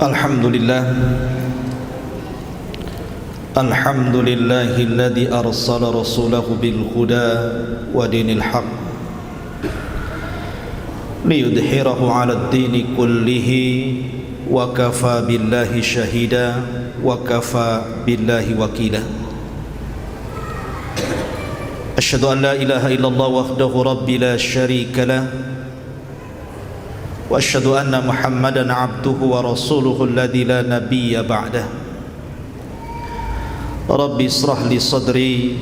Alhamdulillah, alhamdulillahilladzi arsala rasulahu bil huda wa dinil haq liyudhhirahu 'alad dini kullihi wa kafa billahi shahida wa kafa billahi wakila. Asyhadu an la ilaha illallah wahdahu rabbi la syarika lah wa asyhadu anna Muhammadan abduhu wa rasuluhu alladzi la nabiyya ba'dah. Rabbi israh li sadri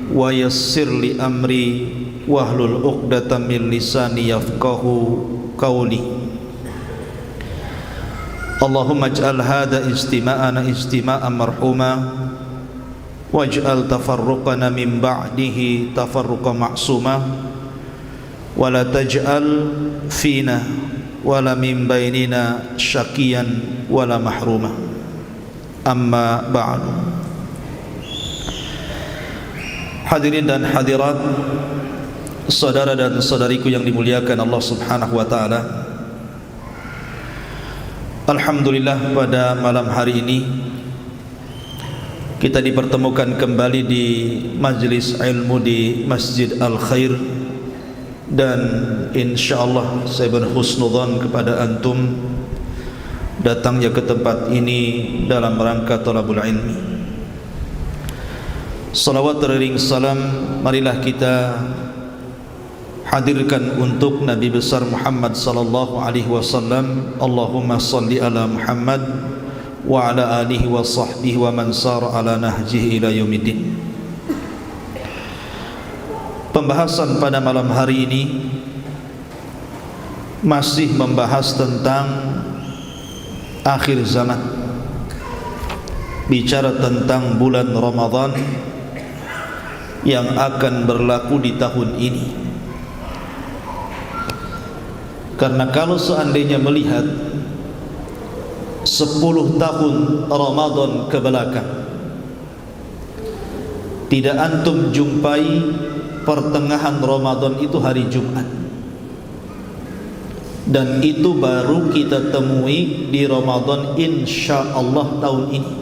wa yassir li amri wahlul 'uqdatam min lisani yafqahu qawli. Allahumma ij'al hadha istima'ana istima'an marhuma waj'al tafarruqana min ba'dihi tafarruqan ma'suma wa la taj'al fina wala min bainina syaqiyan wala mahruma. Amma ba'du. Hadirin dan hadirat, saudara dan saudariku yang dimuliakan Allah Subhanahu wa taala. Alhamdulillah, pada malam hari ini kita dipertemukan kembali di majlis ilmu di Masjid Al-Khair, dan insyaallah saya berhusnudzan kepada antum datangnya ke tempat ini dalam rangka talabul ilmi. Salawat teriring salam marilah kita hadirkan untuk Nabi besar Muhammad sallallahu alaihi wasallam. Allahumma salli ala Muhammad wa ala alihi wa sahbihi wa man sara ala nahjihi ila yaumiddin. Pembahasan pada malam hari ini masih membahas tentang akhir zaman, bicara tentang bulan Ramadan yang akan berlaku di tahun ini. Karena kalau seandainya melihat 10 tahun Ramadan ke belakang, tidak antum jumpai pertengahan Ramadan itu hari Jumat, dan itu baru kita temui di Ramadan insyaallah tahun ini.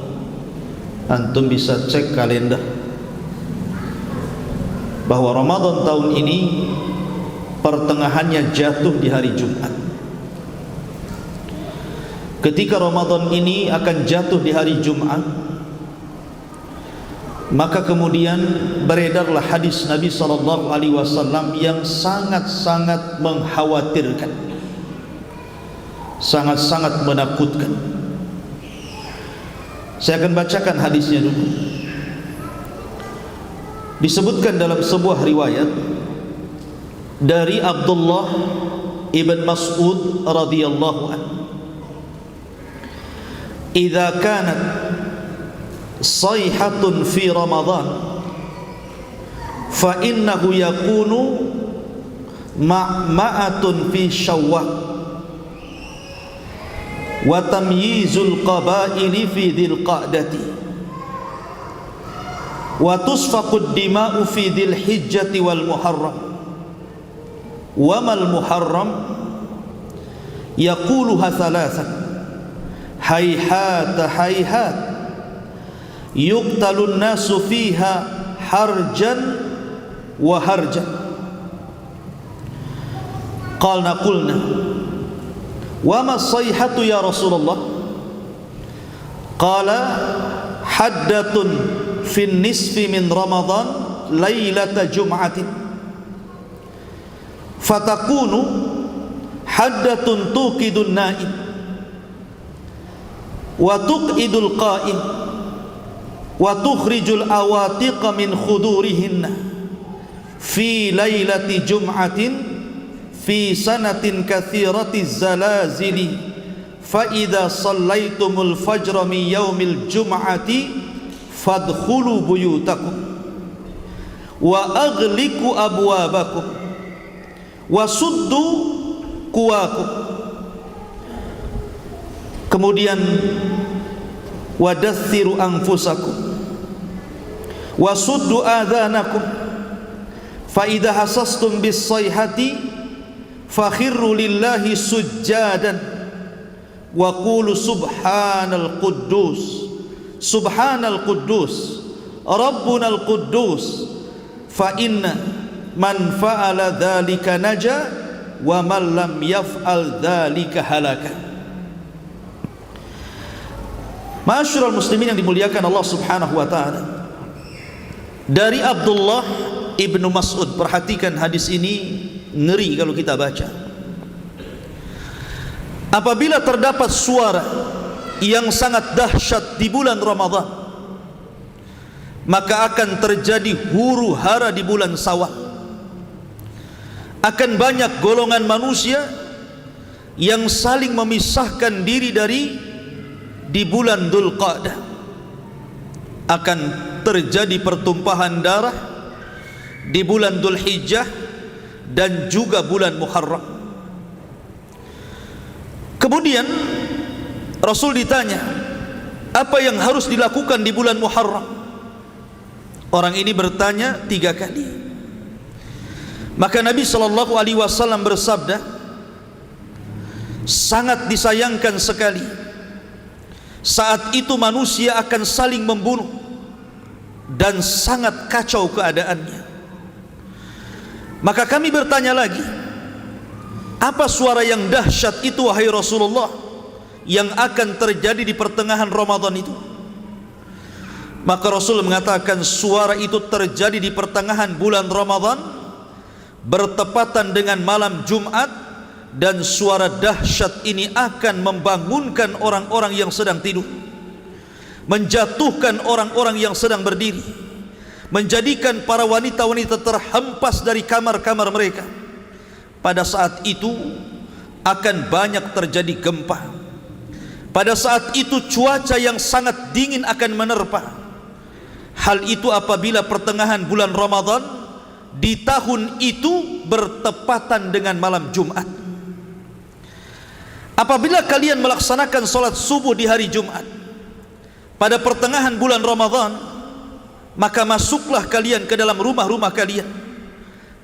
Antum bisa cek kalender bahwa Ramadan tahun ini pertengahannya jatuh di hari Jumat. Ketika Ramadan ini akan jatuh di hari Jumat, maka kemudian beredarlah hadis Nabi sallallahu alaihi wasallam yang sangat-sangat mengkhawatirkan, sangat-sangat menakutkan. Saya akan bacakan hadisnya dulu. Disebutkan dalam sebuah riwayat dari Abdullah ibn Mas'ud radhiyallahu anhu, "Idza kanat sayhatun fi Ramadan fa innahu yakunu ma'ma'atun fi Syawwal wa tamyizul qabaili fi dzil qa'dati wa tusfaqud dima'u fi dzil hijjati wal muharram wa mal muharram yaquluha thalathan hayhat hayhat yuqtalun nasu fiha harjan wa harjan." Qulna wa ma sayhatu ya Rasulullah? Qala haddatun fin nisfi min Ramadan lailata jum'atin fatakunu haddatun tuqidun na'im wa tuqidul qa'im wa tukhrijul awatiqa min khudurihinna fi lailati jum'atin fi sanatin kathiratiz zalazili fa idza sallaitumul fajra min yaumil jum'ati fadkhulu buyutakum wa aghliqu abwabakum wa suddu kuwakum. Kemudian wadatsiru anfusakum wasuddu adhanakum fa idza hasastum bis sayhati fakhirru lillahi sujjadan wa qulu subhanal quddus rabbunal quddus fa inna man fa'ala dzalika naja wa man lam yaf'al dzalika halaka. Ma'asyiral muslimin yang dimuliakan Allah Subhanahu wa taala, dari Abdullah ibnu Mas'ud, perhatikan hadis ini, ngeri kalau kita baca. Apabila terdapat suara yang sangat dahsyat di bulan Ramadan, maka akan terjadi huru hara di bulan Syawal. Akan banyak golongan manusia yang saling memisahkan diri di bulan Dzulqa'dah. Akan terjadi pertumpahan darah di bulan Dzulhijjah dan juga bulan Muharram. Kemudian Rasul ditanya, apa yang harus dilakukan di bulan Muharram? Orang ini bertanya 3 kali. Maka Nabi SAW bersabda, sangat disayangkan sekali saat itu manusia akan saling membunuh dan sangat kacau keadaannya. Maka kami bertanya lagi, apa suara yang dahsyat itu wahai Rasulullah yang akan terjadi di pertengahan Ramadan itu? Maka Rasul mengatakan, suara itu terjadi di pertengahan bulan Ramadan, bertepatan dengan malam Jumat, dan suara dahsyat ini akan membangunkan orang-orang yang sedang tidur, menjatuhkan orang-orang yang sedang berdiri, menjadikan para wanita-wanita terhempas dari kamar-kamar mereka. Pada saat itu akan banyak terjadi gempa. Pada saat itu cuaca yang sangat dingin akan menerpa. Hal itu apabila pertengahan bulan Ramadan di tahun itu bertepatan dengan malam Jumat. Apabila kalian melaksanakan sholat subuh di hari Jumat pada pertengahan bulan Ramadan, maka masuklah kalian ke dalam rumah-rumah kalian,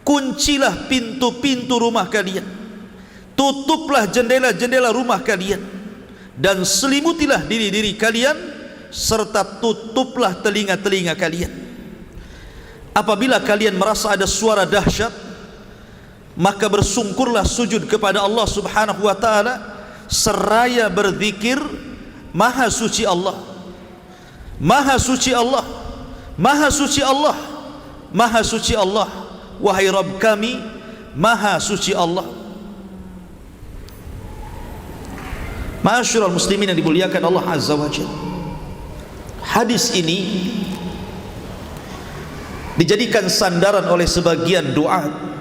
kuncilah pintu-pintu rumah kalian, tutuplah jendela-jendela rumah kalian, dan selimutilah diri-diri kalian, serta tutuplah telinga-telinga kalian. Apabila kalian merasa ada suara dahsyat, maka bersungkurlah sujud kepada Allah Subhanahu wa taala seraya berzikir, Maha suci Allah, Maha suci Allah, Maha suci Allah, Maha suci Allah, wahai Rabb kami, Maha suci Allah. Ma'asyiral muslimin yang dimuliakan Allah Azza wa Jalla, hadis ini dijadikan sandaran oleh sebagian duat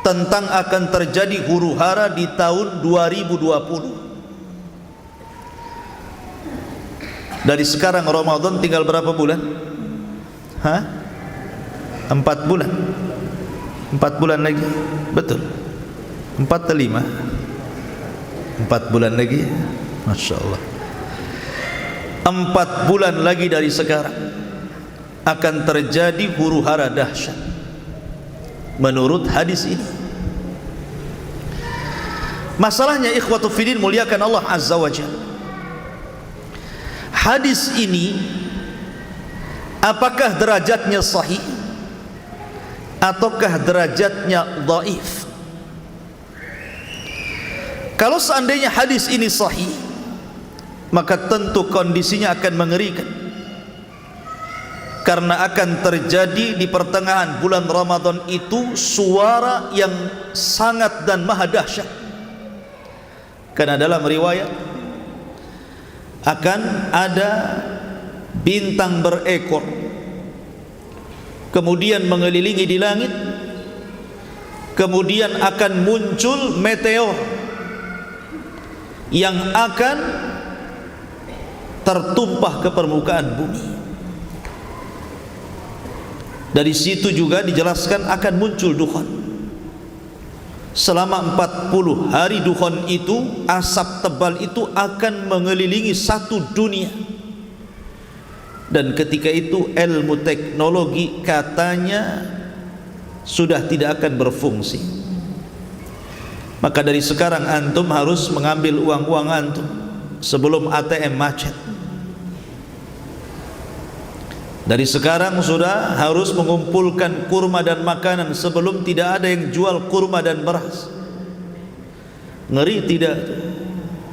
tentang akan terjadi huru hara di tahun 2020. Dari sekarang Ramadan tinggal berapa bulan? 4 bulan. 4 bulan lagi. Betul. 4 atau 5? 4 bulan lagi. Masya Allah. 4 bulan lagi dari sekarang akan terjadi huru hara dahsyat menurut hadis ini. Masalahnya ikhwatu fiddin muliakan Allah Azza wa Jalla, hadis ini apakah derajatnya sahih ataukah derajatnya dhaif? Kalau seandainya hadis ini sahih, maka tentu kondisinya akan mengerikan, karena akan terjadi di pertengahan bulan Ramadan itu suara yang sangat dan maha dahsyat. Karena dalam riwayat akan ada bintang berekor kemudian mengelilingi di langit, kemudian akan muncul meteor yang akan tertumpah ke permukaan bumi. Dari situ juga dijelaskan akan muncul dukhan. Selama 40 hari dukhan itu, asap tebal itu akan mengelilingi satu dunia. Dan ketika itu ilmu teknologi katanya sudah tidak akan berfungsi. Maka dari sekarang antum harus mengambil uang-uang antum sebelum ATM macet. Dari sekarang sudah harus mengumpulkan kurma dan makanan sebelum tidak ada yang jual kurma dan beras. Ngeri tidak?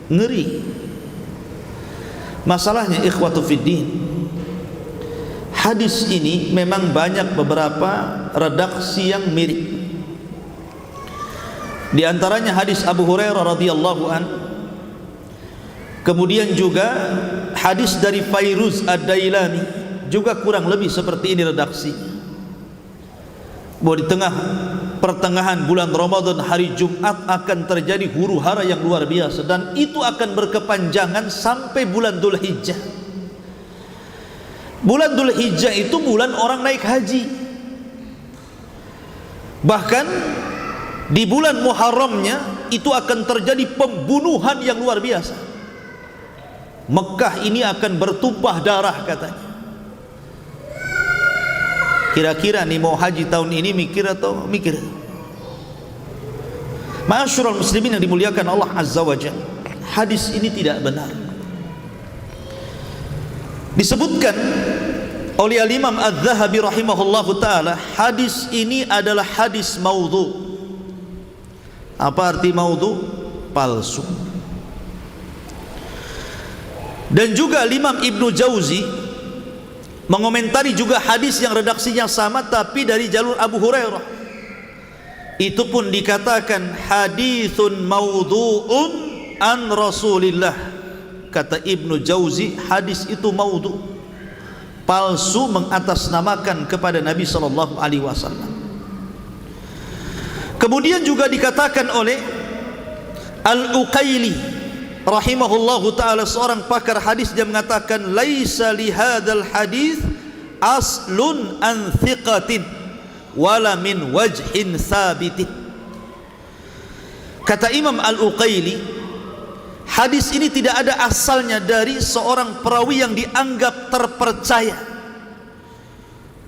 Ngeri. Masalahnya ikhwatu fiddin, hadis ini memang banyak beberapa redaksi yang mirip. Di antaranya hadis Abu Hurairah radhiyallahu an. Kemudian juga hadis dari Fairuz Ad-Dailami juga kurang lebih seperti ini redaksinya. Bahwa di pertengahan bulan Ramadan hari Jumat akan terjadi huru-hara yang luar biasa, dan itu akan berkepanjangan sampai bulan Dzulhijjah. Bulan Dzulhijjah itu bulan orang naik haji. Bahkan di bulan Muharramnya itu akan terjadi pembunuhan yang luar biasa. Mekah ini akan bertumpah darah katanya. Kira-kira nih mau haji tahun ini mikir atau mikir? Ma'asyiral muslimin yang dimuliakan Allah Azza wa Jalla, hadis ini tidak benar. Disebutkan oleh Al-Imam Adz-Dzahabi rahimahullahu taala, hadis ini adalah hadis maudhu. Apa arti maudhu? Palsu. Dan juga Imam Ibnu Jauzi mengomentari juga hadis yang redaksinya sama tapi dari jalur Abu Hurairah. Itu pun dikatakan haditsun maudhu'un an Rasulillah. Kata Ibnu Jauzi, hadis itu maudhu, palsu, mengatasnamakan kepada Nabi sallallahu alaihi wasallam. Kemudian juga dikatakan oleh Al-Uqaili rahimahullahu ta'ala, seorang pakar hadis, dia mengatakan laisa li hadzal hadis aslun an thiqatin wala min wajhin sabitin. Kata Imam Al-Uqaili, hadis ini tidak ada asalnya dari seorang perawi yang dianggap terpercaya,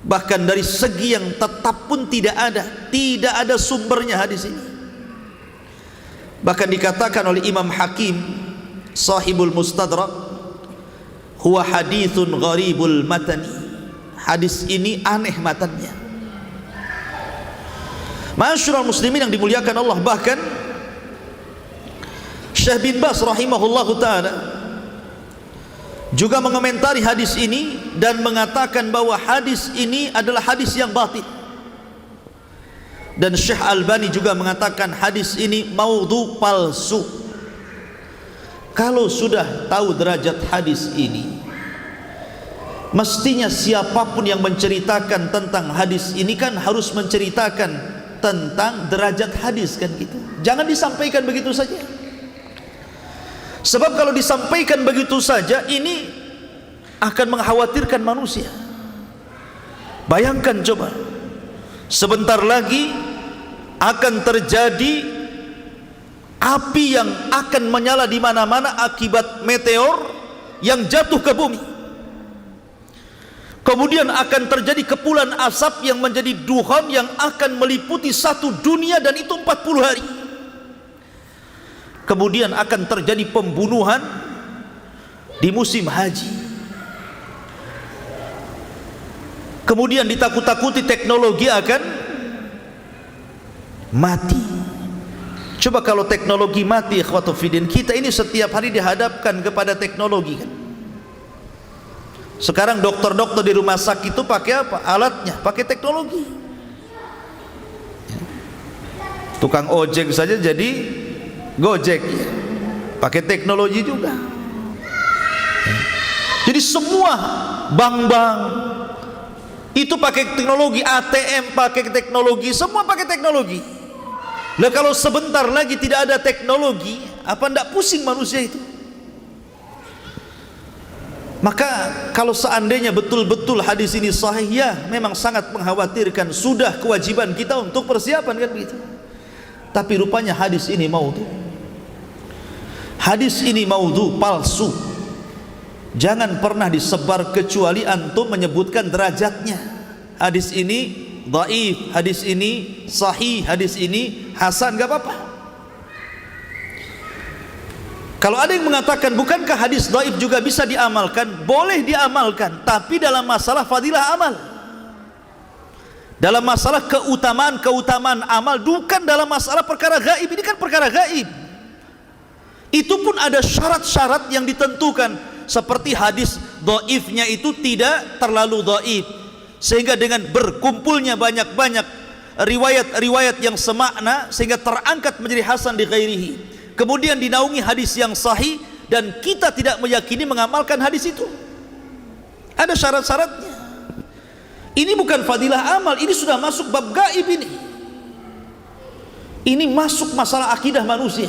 bahkan dari segi yang tetap pun tidak ada sumbernya hadis ini. Bahkan dikatakan oleh Imam Hakim Sahibul Mustadrak, huwa hadithun gharibul matani, hadis ini aneh matannya. Ma'asyiral muslimin yang dimuliakan Allah, bahkan Syekh bin Baz rahimahullahu ta'ala juga mengomentari hadis ini dan mengatakan bahwa hadis ini adalah hadis yang batil. Dan Syekh Albani juga mengatakan hadis ini maudhu, palsu. Kalau sudah tahu derajat hadis ini, mestinya siapapun yang menceritakan tentang hadis ini kan harus menceritakan tentang derajat hadis, kan gitu. Jangan disampaikan begitu saja. Sebab kalau disampaikan begitu saja, ini akan mengkhawatirkan manusia. Bayangkan coba, sebentar lagi akan terjadi api yang akan menyala di mana-mana akibat meteor yang jatuh ke bumi. Kemudian akan terjadi kepulan asap yang menjadi duhan yang akan meliputi satu dunia, dan itu 40 hari. Kemudian akan terjadi pembunuhan di musim haji. Kemudian ditakut-takuti teknologi akan mati. Coba kalau teknologi mati, ikhwatu fiddin, kita ini setiap hari dihadapkan kepada teknologi, kan? Sekarang dokter-dokter di rumah sakit itu pakai apa? Alatnya pakai teknologi. Tukang ojek saja jadi Gojek, ya, pakai teknologi juga. Jadi semua bank-bank itu pakai teknologi, ATM pakai teknologi, semua pakai teknologi. Nah, kalau sebentar lagi tidak ada teknologi, apa ndak pusing manusia itu? Maka kalau seandainya betul-betul hadis ini sahih, ya memang sangat mengkhawatirkan. Sudah kewajiban kita untuk persiapan, kan begitu. Tapi rupanya hadis ini maudhu. Hadis ini maudhu, palsu. Jangan pernah disebar kecuali antum menyebutkan derajatnya. Hadis ini dhaif, hadis ini sahih, hadis ini hasan, enggak apa-apa. Kalau ada yang mengatakan bukankah hadis dhaif juga bisa diamalkan? Boleh diamalkan, tapi dalam masalah fadilah amal, dalam masalah keutamaan amal, bukan dalam masalah perkara gaib. Ini kan perkara gaib. Itu pun ada syarat-syarat yang ditentukan, seperti hadis dhaifnya itu tidak terlalu dhaif, sehingga dengan berkumpulnya banyak-banyak riwayat-riwayat yang semakna sehingga terangkat menjadi hasan di ghairihi. Kemudian dinaungi hadis yang sahih dan kita tidak meyakini mengamalkan hadis itu. Ada syarat-syaratnya. Ini bukan fadilah amal, ini sudah masuk bab gaib ini. Ini masuk masalah akidah manusia.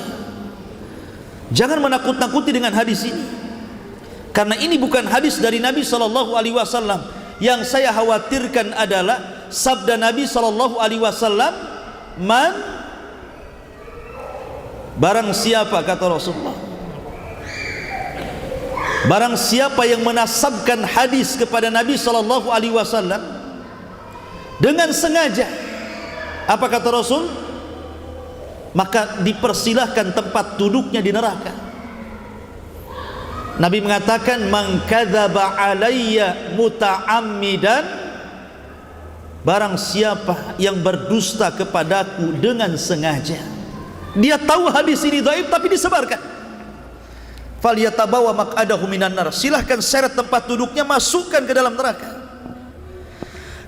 Jangan menakut-nakuti dengan hadis ini, karena ini bukan hadis dari Nabi sallallahu alaihi wasallam. Yang saya khawatirkan adalah sabda Nabi sallallahu alaihi wasallam, barang siapa, kata Rasulullah, barang siapa yang menasabkan hadis kepada Nabi sallallahu alaihi wasallam dengan sengaja, apa kata Rasul? Maka dipersilahkan tempat duduknya di neraka. Nabi mengatakan, man kadzaba alayya muta'ammidan, barang siapa yang berdusta kepadaku dengan sengaja, dia tahu hadis ini dhaif tapi disebarkan, falyatabawa maq'adahu minan nar, silahkan seret tempat duduknya, masukkan ke dalam neraka.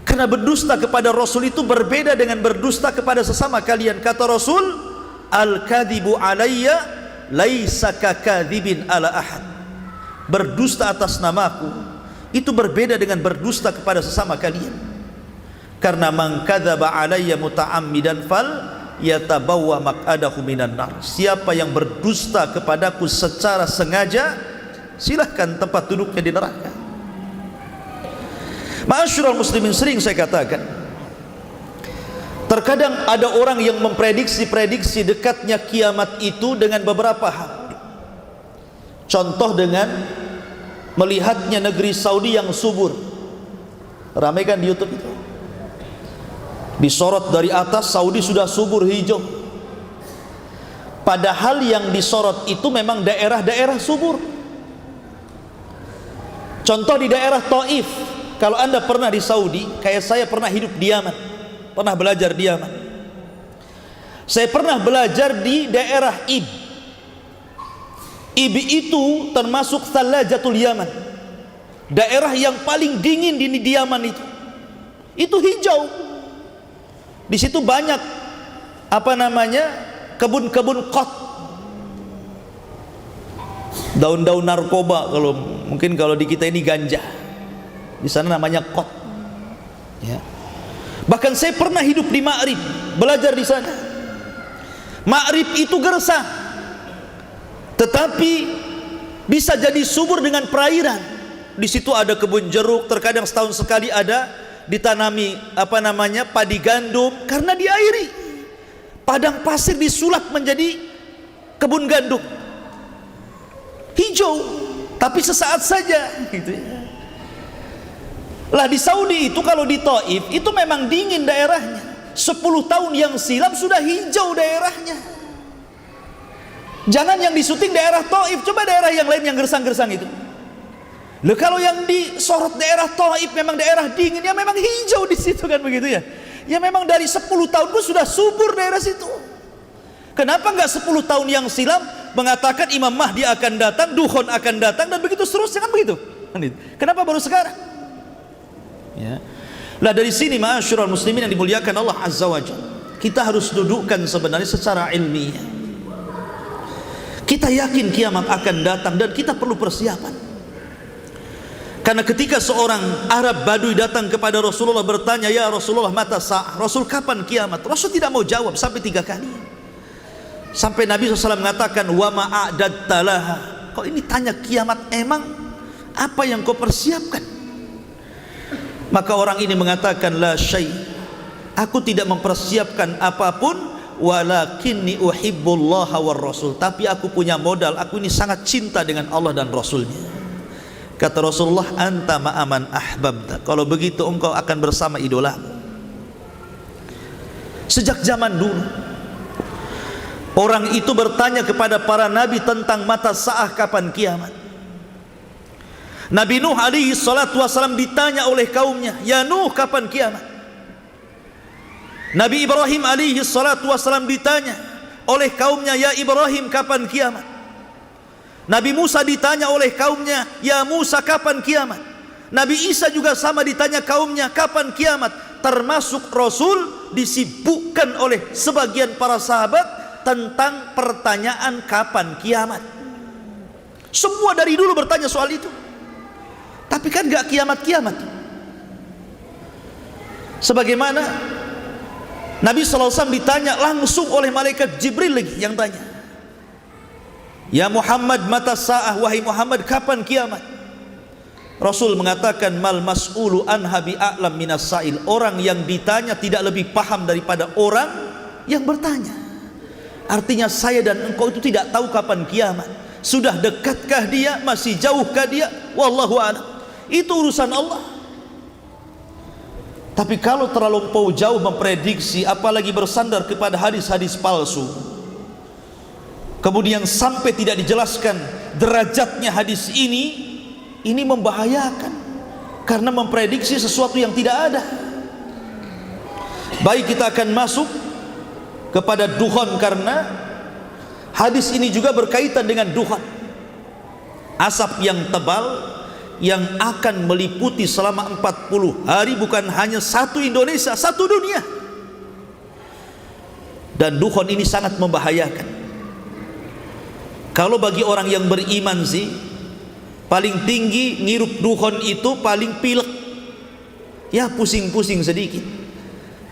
Karena berdusta kepada Rasul itu berbeda dengan berdusta kepada sesama kalian. Kata Rasul, al-kadhibu alayya laisa kakadzibin ala ahad. Berdusta atas namaku itu berbeda dengan berdusta kepada sesama kalian. Karena man kadzaba alayya muta'ammidan fal yatabawwa maq'adahu minan nar. Siapa yang berdusta kepadaku secara sengaja, silahkan tempat duduknya di neraka. Ma'asyiral muslimin, sering saya katakan, terkadang ada orang yang memprediksi dekatnya kiamat itu dengan beberapa hal. Contoh dengan melihatnya negeri Saudi yang subur. Ramai kan di YouTube itu, disorot dari atas, Saudi sudah subur hijau. Padahal yang disorot itu memang daerah-daerah subur. Contoh di daerah Taif. Kalau anda pernah di Saudi, kayak saya pernah hidup di Yaman, pernah belajar di Yaman. Saya pernah belajar di daerah Ib. Ib itu termasuk Thalajatul Yaman, daerah yang paling dingin di Yaman itu. Itu hijau. Di situ banyak kebun-kebun qat, daun-daun narkoba, kalau di kita ini ganja. Di sana namanya qat. Ya. Bahkan saya pernah hidup di Ma'rib, belajar di sana. Ma'rib itu gersang, tetapi bisa jadi subur dengan perairan. Di situ ada kebun jeruk, terkadang setahun sekali ada ditanami padi gandum karena diairi. Padang pasir disulap menjadi kebun gandum. Hijau, tapi sesaat saja gitu ya. Lah di Saudi itu, kalau di Taif itu memang dingin daerahnya. 10 tahun yang silam sudah hijau daerahnya. Jangan yang disuting daerah Taif, coba daerah yang lain yang gersang-gersang itu. Loh, kalau yang disorot daerah Taif memang daerah dingin, ya memang hijau di situ kan, begitu ya. Ya memang dari 10 tahun pun sudah subur daerah situ. Kenapa enggak 10 tahun yang silam mengatakan Imam Mahdi akan datang, Dukhon akan datang, dan begitu seterusnya, kan begitu? Kenapa baru sekarang? Ya. Lah dari sini ma'asyiral muslimin yang dimuliakan Allah Azza wa Jalla, kita harus dudukkan sebenarnya secara ilmiah. Kita yakin kiamat akan datang dan kita perlu persiapan. Karena ketika seorang Arab Badui datang kepada Rasulullah bertanya, ya Rasulullah, mata sa'ah, Rasul kapan kiamat? Rasul tidak mau jawab sampai 3 kali. Sampai Nabi SAW mengatakan, wa ma'adadta laha. Kalau ini tanya kiamat, emang apa yang kau persiapkan? Maka orang ini mengatakan, la syai', aku tidak mempersiapkan apapun, walakinni uhibbullaha war rasul, tapi aku punya modal, aku ini sangat cinta dengan Allah dan Rasulnya. Kata Rasulullah, anta ma'aman ahbabta, kalau begitu engkau akan bersama idolamu. Sejak zaman dulu orang itu bertanya kepada para nabi tentang mata sa'ah, kapan kiamat. Nabi Nuh alaihi salatu wasalam ditanya oleh kaumnya, "Ya Nuh, kapan kiamat?" Nabi Ibrahim alaihi salatu wasalam ditanya oleh kaumnya, "Ya Ibrahim, kapan kiamat?" Nabi Musa ditanya oleh kaumnya, "Ya Musa, kapan kiamat?" Nabi Isa juga sama ditanya kaumnya, "Kapan kiamat?" Termasuk Rasul disibukkan oleh sebagian para sahabat tentang pertanyaan kapan kiamat. Semua dari dulu bertanya soal itu. Tapi kan gak kiamat-kiamat. Sebagaimana Nabi SAW ditanya langsung oleh malaikat Jibril lagi yang tanya, "Ya Muhammad, mata sa'ah, wahai Muhammad, kapan kiamat?" Rasul mengatakan, "Mal mas'ulu anha bi'a'lam minas sa'il." Orang yang ditanya tidak lebih paham daripada orang yang bertanya. Artinya saya dan engkau itu tidak tahu kapan kiamat. Sudah dekatkah dia, masih jauhkah dia, wallahu a'lam. Itu urusan Allah. Tapi kalau terlalu jauh memprediksi, apalagi bersandar kepada hadis-hadis palsu, kemudian sampai tidak dijelaskan derajatnya hadis ini membahayakan, karena memprediksi sesuatu yang tidak ada. Baik, kita akan masuk kepada dukhon, karena hadis ini juga berkaitan dengan dukhon, asap yang tebal yang akan meliputi selama 40 hari, bukan hanya satu Indonesia, satu dunia. Dan dukhon ini sangat membahayakan. Kalau bagi orang yang beriman sih, paling tinggi ngirup dukhon itu paling pilek, ya pusing-pusing sedikit.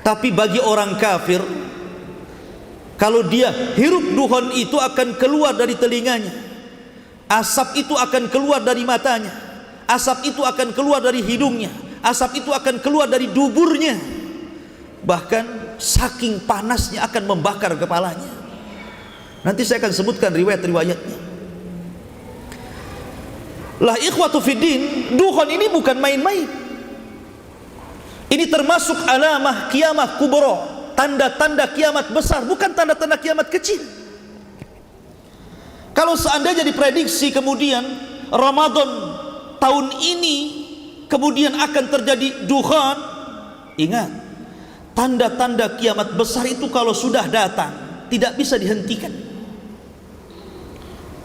Tapi bagi orang kafir, kalau dia hirup dukhon itu akan keluar dari telinganya, asap itu akan keluar dari matanya, asap itu akan keluar dari hidungnya, asap itu akan keluar dari duburnya, bahkan saking panasnya akan membakar kepalanya. Nanti saya akan sebutkan riwayat-riwayatnya. Lah ikhwatu fiddin, dukhon ini bukan main-main. Ini termasuk alamah kiamah kubro, tanda-tanda kiamat besar, bukan tanda-tanda kiamat kecil. Kalau seandainya diprediksi kemudian Ramadan tahun ini kemudian akan terjadi dukhon, ingat, tanda-tanda kiamat besar itu kalau sudah datang tidak bisa dihentikan,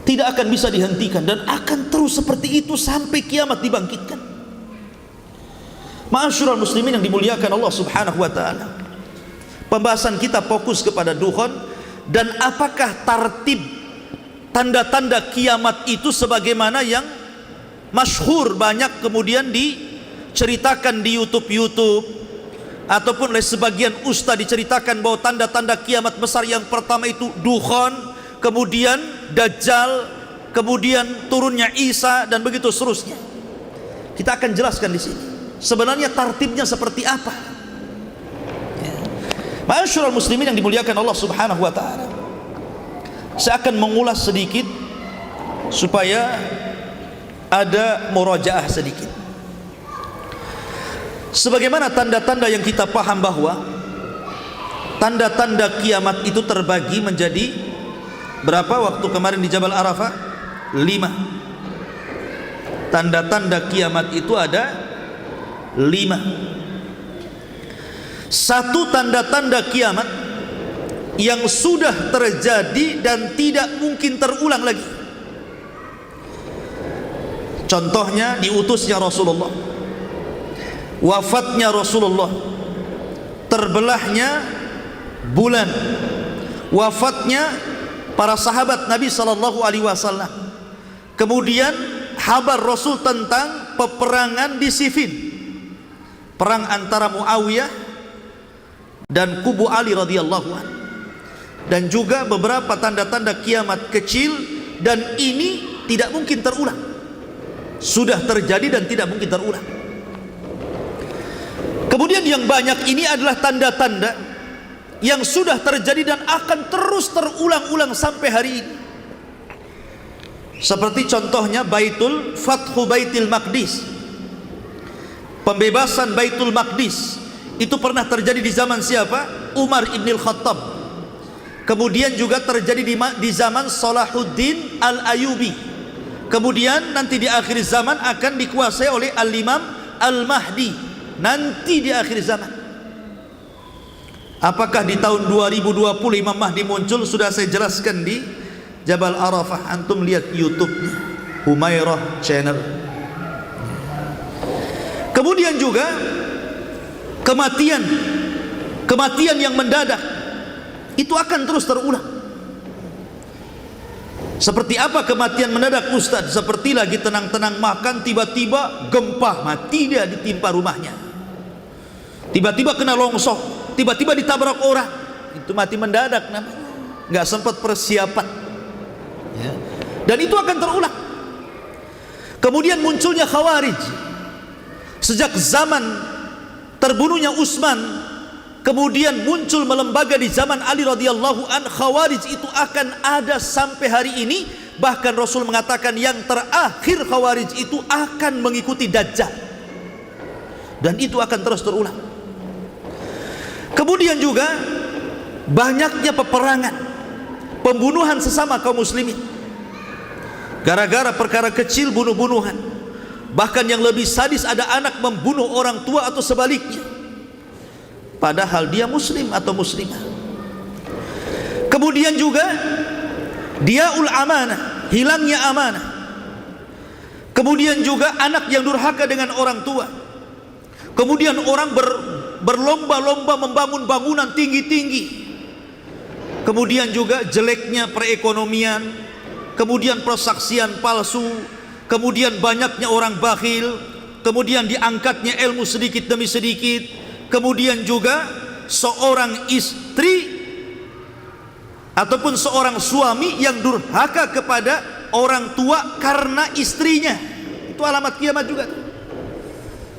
tidak akan bisa dihentikan, dan akan terus seperti itu sampai kiamat dibangkitkan. Ma'asyiral muslimin yang dimuliakan Allah Subhanahu wa taala, pembahasan kita fokus kepada dukhon dan apakah tartib tanda-tanda kiamat itu sebagaimana yang masyhur banyak kemudian diceritakan di YouTube ataupun oleh sebagian ustaz, diceritakan bahwa tanda-tanda kiamat besar yang pertama itu dukhon, kemudian dajjal, kemudian turunnya Isa, dan begitu seterusnya. Kita akan jelaskan di sini sebenarnya tartibnya seperti apa. Ma'asyiral muslimin yang dimuliakan Allah Subhanahu wa taala, saya akan mengulas sedikit supaya ada murajaah sedikit. Sebagaimana tanda-tanda yang kita paham bahwa tanda-tanda kiamat itu terbagi menjadi berapa waktu kemarin di Jabal Arafah? 5. Tanda-tanda kiamat itu ada 5. Satu tanda-tanda kiamat yang sudah terjadi dan tidak mungkin terulang lagi. Contohnya diutusnya Rasulullah, wafatnya Rasulullah, terbelahnya bulan, wafatnya para sahabat Nabi sallallahu alaihi wasallam, kemudian kabar Rasul tentang peperangan di Siffin, perang antara Muawiyah dan kubu Ali radhiyallahu anhu, dan juga beberapa tanda-tanda kiamat kecil, dan ini tidak mungkin terulang, sudah terjadi dan tidak mungkin terulang. Kemudian yang banyak ini adalah tanda-tanda yang sudah terjadi dan akan terus terulang-ulang sampai hari ini. Seperti contohnya Fathu Baitul Maqdis, pembebasan Baitul Maqdis Itu pernah terjadi di zaman siapa? Umar ibn al-Khattab. Kemudian juga terjadi di zaman Salahuddin al-Ayyubi. Kemudian nanti di akhir zaman akan dikuasai oleh Al-Imam Al-Mahdi. Nanti di akhir zaman. Apakah di tahun 2020 Imam Mahdi muncul? Sudah saya jelaskan di Jabal Arafah. Antum lihat YouTube-nya, Humairah Channel. Kemudian juga kematian yang mendadak itu akan terus terulang. Seperti apa kematian mendadak, Ustaz? Seperti lagi tenang-tenang makan, tiba-tiba gempa, mati dia, ditimpa rumahnya. Tiba-tiba kena longsor, tiba-tiba ditabrak orang, itu mati mendadak namanya, nggak sempat persiapan ya. Dan itu akan terulang. Kemudian munculnya Khawarij. Sejak zaman terbunuhnya Utsman, kemudian muncul melembaga di zaman Ali radhiyallahu an. Khawarij itu akan ada sampai hari ini. Bahkan Rasul mengatakan yang terakhir Khawarij itu akan mengikuti Dajjal, dan itu akan terus terulang. Kemudian juga banyaknya peperangan, pembunuhan sesama kaum muslimin gara-gara perkara kecil, bunuh-bunuhan. Bahkan yang lebih sadis, ada anak membunuh orang tua atau sebaliknya, padahal dia muslim atau muslimah. Kemudian juga diaul amanah, hilangnya amanah. Kemudian juga anak yang durhaka dengan orang tua. Kemudian orang berlomba-lomba membangun bangunan tinggi-tinggi. Kemudian juga jeleknya perekonomian, kemudian persaksian palsu, kemudian banyaknya orang bakhil, kemudian diangkatnya ilmu sedikit demi sedikit. Kemudian juga seorang istri ataupun seorang suami yang durhaka kepada orang tua karena istrinya. Itu alamat kiamat juga.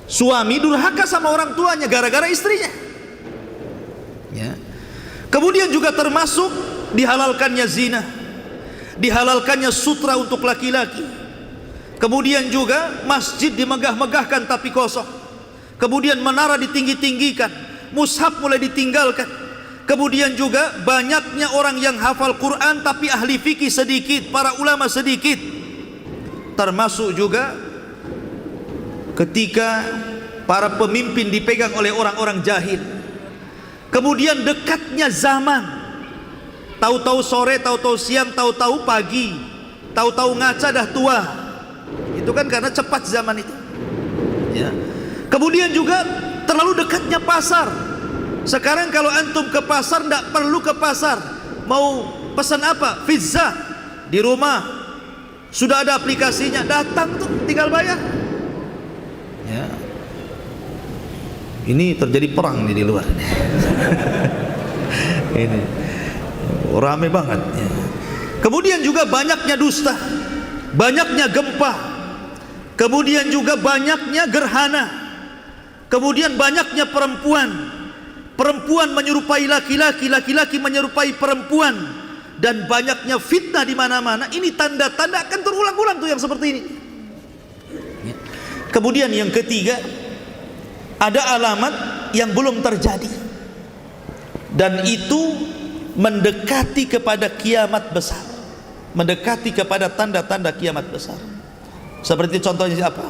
Suami durhaka sama orang tuanya gara-gara istrinya ya. Kemudian juga termasuk dihalalkannya zina, dihalalkannya sutra untuk laki-laki. Kemudian juga masjid dimegah-megahkan tapi kosong. Kemudian menara ditinggi-tinggikan, mushaf mulai ditinggalkan. Kemudian juga banyaknya orang yang hafal Quran tapi ahli fikih sedikit, para ulama sedikit. Termasuk juga ketika para pemimpin dipegang oleh orang-orang jahil. Kemudian dekatnya zaman, tahu-tahu sore, tahu-tahu siang, tahu-tahu pagi, tahu-tahu ngaca dah tua. Itu kan karena cepat zaman itu ya. Kemudian juga terlalu dekatnya pasar. Sekarang kalau antum ke pasar, tidak perlu ke pasar. Mau pesan apa? Pizza di rumah sudah ada aplikasinya, datang tuh tinggal bayar ya. Ini terjadi perang nih di luar ini rame banget ya. Kemudian juga banyaknya dusta, banyaknya gempa, kemudian juga banyaknya gerhana, kemudian banyaknya perempuan menyerupai laki-laki, laki-laki menyerupai perempuan, dan banyaknya fitnah di mana-mana. Ini tanda-tanda akan terulang-ulang tuh yang seperti ini. Kemudian yang ketiga, ada alamat yang belum terjadi, dan itu mendekati kepada kiamat besar, mendekati kepada tanda-tanda kiamat besar. Seperti contohnya siapa?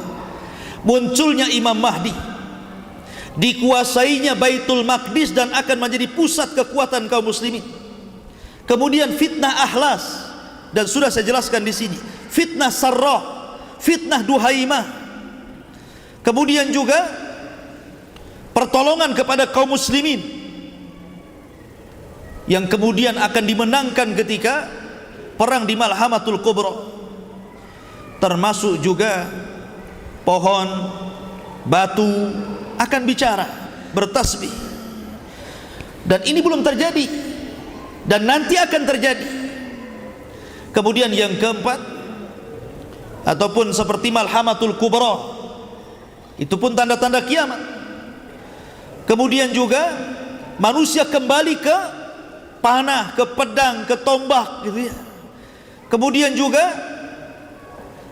Munculnya Imam Mahdi, dikuasainya Baitul Maqdis dan akan menjadi pusat kekuatan kaum muslimin. Kemudian fitnah Ahlas, dan sudah saya jelaskan di sini, fitnah Sarrah, fitnah Duhaimah. Kemudian juga pertolongan kepada kaum muslimin yang kemudian akan dimenangkan ketika perang di Malhamatul Kubra. Termasuk juga pohon, batu akan bicara, bertasbih. Dan ini belum terjadi, dan nanti akan terjadi. Kemudian yang keempat, ataupun seperti Malhamatul Kubra, itu pun tanda-tanda kiamat. Kemudian juga manusia kembali ke panah, ke pedang, ke tombak gitu ya. Kemudian juga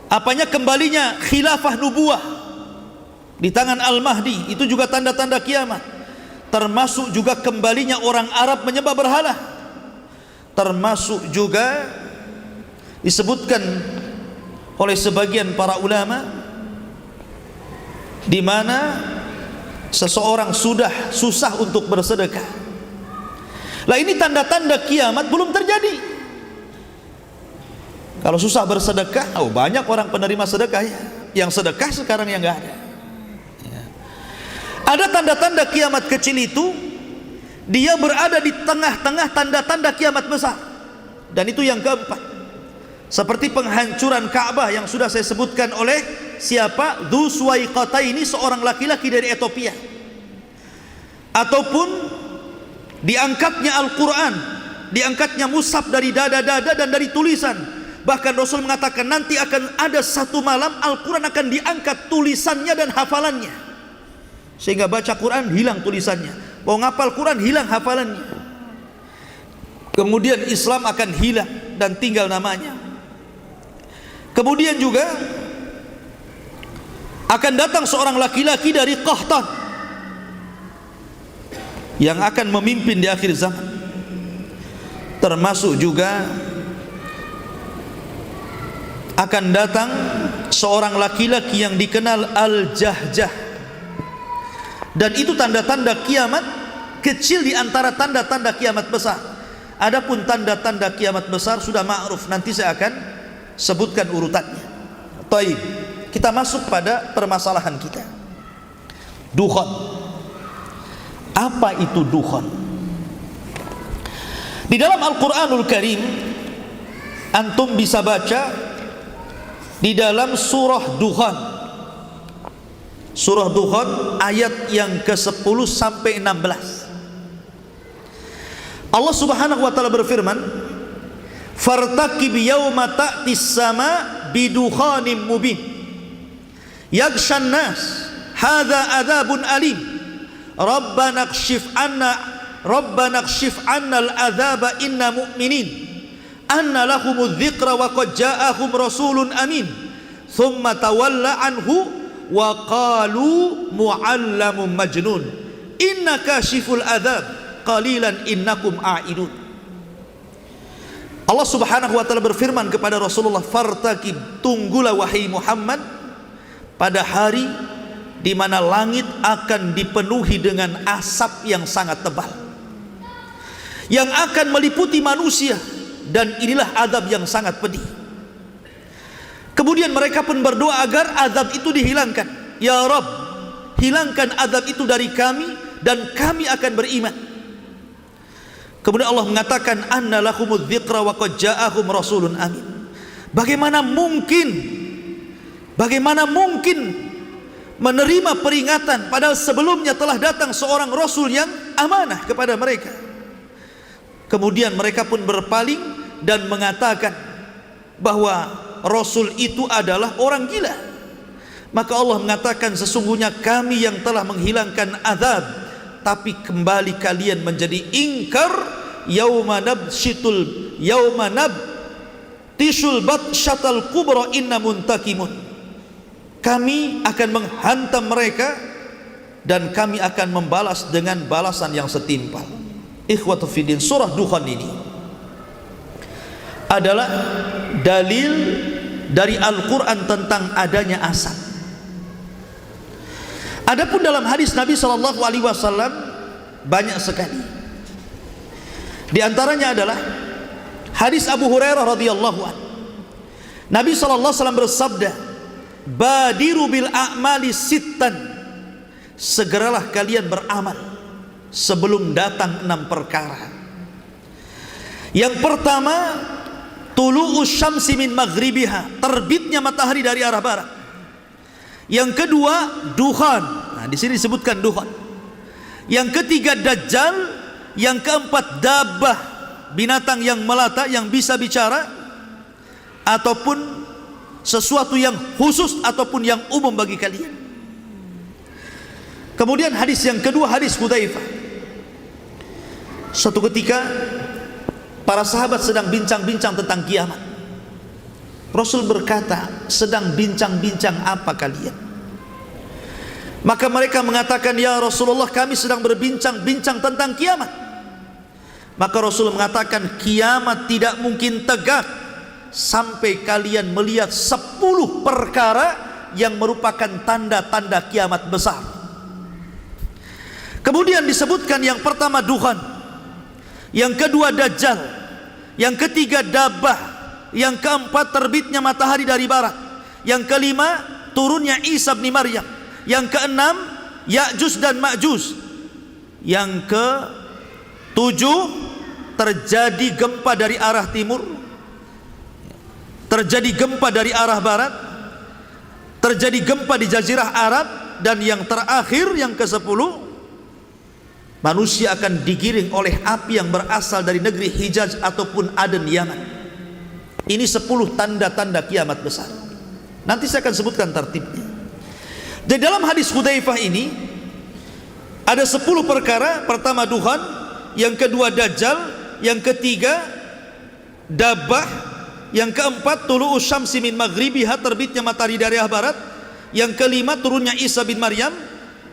apanya, kembalinya khilafah nubuah di tangan Al-Mahdi, itu juga tanda-tanda kiamat. termasuk juga kembalinya orang Arab menyembah berhala, termasuk juga disebutkan oleh sebagian para ulama di mana seseorang sudah susah untuk bersedekah. Lah ini tanda-tanda kiamat belum terjadi. Kalau susah bersedekah, banyak orang penerima sedekah ya. Yang sedekah sekarang yang enggak ada. Ya. Ada tanda-tanda kiamat kecil itu, dia berada di tengah-tengah tanda-tanda kiamat besar. Dan itu yang keempat. Seperti penghancuran Ka'bah yang sudah saya sebutkan oleh siapa? Dzu Suwaiqataini, seorang laki-laki dari Ethiopia. Ataupun diangkatnya Al-Quran, diangkatnya mushaf dari dada-dada dan dari tulisan. Bahkan Rasul mengatakan nanti akan ada satu malam Al-Quran akan diangkat tulisannya dan hafalannya, sehingga baca Quran hilang tulisannya, mau ngapal Quran hilang hafalannya. Kemudian Islam akan hilang dan tinggal namanya. Kemudian juga akan datang seorang laki-laki dari Qahtan yang akan memimpin di akhir zaman. Termasuk juga akan datang seorang laki-laki yang dikenal Al-Jahjah, dan itu tanda-tanda kiamat kecil di antara tanda-tanda kiamat besar. Adapun tanda-tanda kiamat besar sudah ma'ruf, nanti saya akan sebutkan urutannya. Baik, kita masuk pada permasalahan kita. Dukhan. Apa itu dukhan? Di dalam Al-Quranul Karim antum bisa baca di dalam surah Dukhan. Surah Dukhan ayat yang ke-10 sampai 16. Allah Subhanahu wa taala berfirman, "Fartaqib yauma ta'tis sama bidukhanin mubin yaghshan nas hadza adzabun alim rabbana kshif anna al-adzaba inna mu'minin anna lahumudz dzikra wa qad ja'ahum rasulun amin thumma tawalla anhu wa qalu mu'allamun majnun inna kashiful adzab qalilan innakum a'idun." Allah Subhanahu wa taala berfirman kepada Rasulullah, "Fartaqib, tunggulah wahai Muhammad pada hari di mana langit akan dipenuhi dengan asap yang sangat tebal yang akan meliputi manusia, dan inilah azab yang sangat pedih." Kemudian mereka pun berdoa agar azab itu dihilangkan. "Ya Rabb, hilangkan azab itu dari kami dan kami akan beriman." Kemudian Allah mengatakan, "Anna lahumudz dzikra wa qad ja'ahum rasulun amin." Bagaimana mungkin menerima peringatan padahal sebelumnya telah datang seorang rasul yang amanah kepada mereka. Kemudian mereka pun berpaling dan mengatakan bahwa rasul itu adalah orang gila. Maka Allah mengatakan, sesungguhnya kami yang telah menghilangkan azab, tapi kembali kalian menjadi ingkar. Yauma nabtishul batsyatal kubra inna muntakimun. Kami akan menghantam mereka dan kami akan membalas dengan balasan yang setimpal. Ikhwatu fiddin, surah Dukhan ini adalah dalil dari Al-Quran tentang adanya asap. Adapun dalam hadis Nabi SAW banyak sekali. Di antaranya adalah hadis Abu Hurairah radhiyallahu anhu. Nabi SAW bersabda, "Badiru bil a'mali sittan." Segeralah kalian beramal sebelum datang 6 perkara. Yang pertama, tulu'us syamsi min maghribiha, terbitnya matahari dari arah barat. Yang kedua, dukhan. Nah, di sini disebutkan dukhan. Yang ketiga, dajjal. Yang keempat, dabbah, binatang yang melata yang bisa bicara, ataupun sesuatu yang khusus ataupun yang umum bagi kalian. Kemudian hadis yang kedua, hadis Hudzaifah. Suatu ketika para sahabat sedang bincang-bincang tentang kiamat. Rasul berkata, "Sedang bincang-bincang apa kalian?" Maka mereka mengatakan, ya Rasulullah, kami sedang berbincang-bincang tentang kiamat. Maka Rasulullah mengatakan, kiamat tidak mungkin tegak sampai kalian melihat 10 perkara yang merupakan tanda-tanda kiamat besar. Kemudian disebutkan yang pertama Duhan, yang kedua Dajjal, yang ketiga Dabah, yang keempat terbitnya matahari dari barat, yang kelima turunnya Isa bin Maryam, yang keenam Ya'juj dan Ma'juj, yang ketujuh terjadi gempa dari arah timur, terjadi gempa dari arah barat, terjadi gempa di Jazirah Arab, dan yang terakhir yang ke-10 manusia akan digiring oleh api yang berasal dari negeri Hijaz ataupun Aden, Yaman. Ini 10 tanda-tanda kiamat besar. Nanti saya akan sebutkan tertibnya. Jadi dalam hadis Hudzaifah ini ada 10 perkara. Pertama Duhan, yang kedua Dajjal, yang ketiga Dabah, yang keempat tulu'us syamsi min maghribiha, terbitnya matahari dari arah barat, yang kelima turunnya Isa bin Maryam,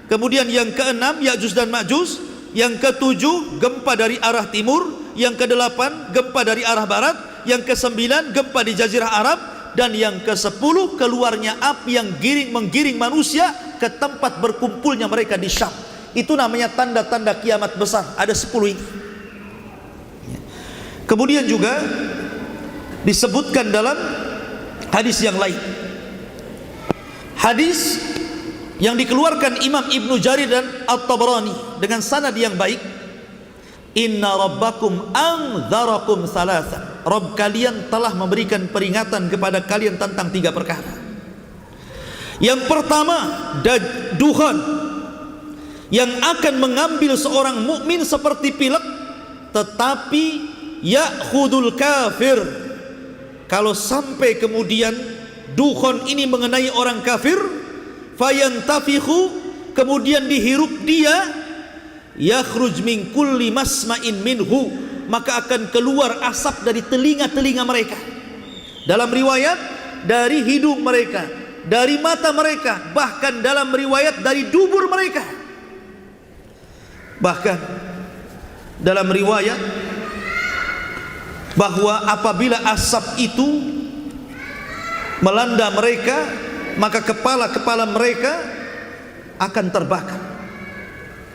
kemudian yang keenam Ya'juj dan Ma'juj, yang ketujuh gempa dari arah timur, yang kedelapan gempa dari arah barat, yang kesembilan gempa di Jazirah Arab, dan yang ke-10 keluarnya api yang menggiring manusia ke tempat berkumpulnya mereka di Syam. Itu namanya tanda-tanda kiamat besar. Ada 10 ini. Kemudian juga disebutkan dalam hadis yang lain, hadis yang dikeluarkan Imam Ibnu Jarir dan At-Tabrani dengan sanad yang baik, inna rabbakum anzarakum thalatha, Rabb kalian telah memberikan peringatan kepada kalian tentang 3 perkara. Yang pertama Duhan, yang akan mengambil seorang mukmin seperti pilek, tetapi ya'khudul kafir. Kalau sampai kemudian Duhan ini mengenai orang kafir, fayantafikhu, kemudian dihirup dia, yakhruj min kulli masma'in minhu, maka akan keluar asap dari telinga-telinga mereka. Dalam riwayat dari hidung mereka, dari mata mereka, bahkan dalam riwayat dari dubur mereka. Bahkan dalam riwayat bahwa apabila asap itu melanda mereka, maka kepala-kepala mereka akan terbakar.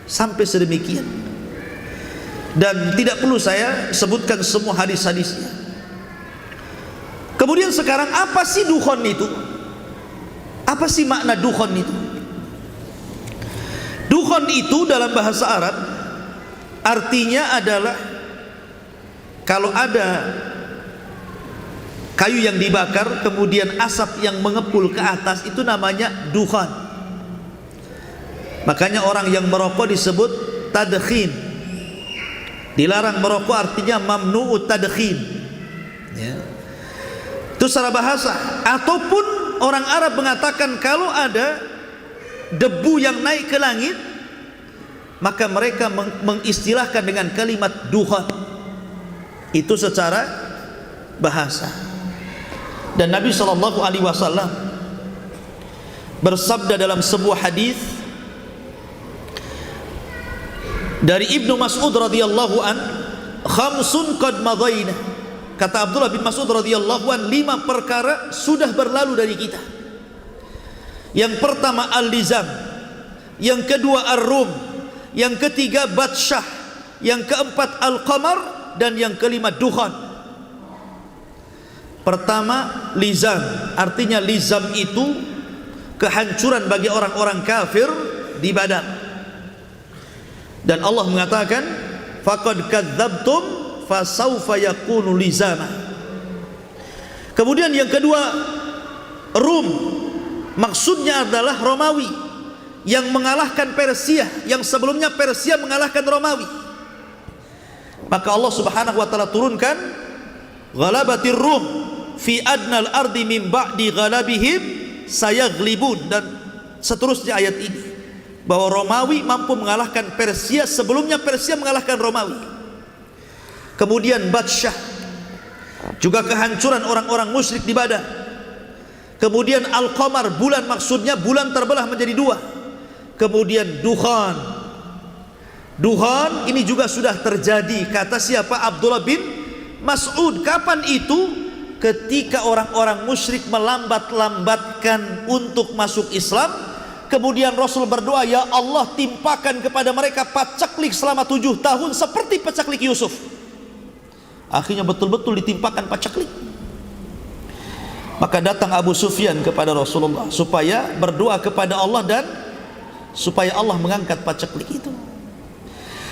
Sampai sedemikian. Dan tidak perlu saya sebutkan semua hadis-hadisnya. Kemudian sekarang apa sih Duhan itu? Apa sih makna Duhan itu? Duhan itu dalam bahasa Arab artinya adalah kalau ada kayu yang dibakar kemudian asap yang mengepul ke atas, itu namanya Duhan. Makanya orang yang merokok disebut tadkhin. Dilarang merokok artinya mamnu'ut tadkhin, ya. Itu secara bahasa. Ataupun orang Arab mengatakan kalau ada debu yang naik ke langit, maka mereka mengistilahkan dengan kalimat Duhan. Itu secara bahasa. Dan Nabi SAW bersabda dalam sebuah hadis dari Ibnu Mas'ud radhiyallahu an, khamsun qad madaina. Kata Abdullah bin Mas'ud radhiyallahu an, 5 perkara sudah berlalu dari kita. Yang pertama al-lizam, yang kedua ar-rum, yang ketiga batsyah, yang keempat al-qamar, dan yang kelima Duhan. Pertama lizam, artinya lizam itu kehancuran bagi orang-orang kafir di Badar. Dan Allah mengatakan faqad kadzabtum fasawfa yakunu lizama. Kemudian yang kedua Rum, maksudnya adalah Romawi yang mengalahkan Persia, yang sebelumnya Persia mengalahkan Romawi. Maka Allah Subhanahu wa taala turunkan ghalabatir rum fi adnal ardi min ba'di ghalabihim sayaghlibun, dan seterusnya ayat ini, bahwa Romawi mampu mengalahkan Persia sebelumnya Persia mengalahkan Romawi. Kemudian Batsyah, juga kehancuran orang-orang musyrik di Badar. Kemudian Al-Qamar, bulan, maksudnya bulan terbelah menjadi 2. kemudian dukhan. Dukhan ini juga sudah terjadi, kata siapa? Abdullah bin Mas'ud. Kapan itu? Ketika orang-orang musyrik melambat-lambatkan untuk masuk Islam, kemudian Rasul berdoa, ya Allah, timpakan kepada mereka pacaklik selama 7 tahun seperti pacaklik Yusuf. Akhirnya betul-betul ditimpakan pacaklik. Maka datang Abu Sufyan kepada Rasulullah supaya berdoa kepada Allah dan supaya Allah mengangkat pacaklik itu.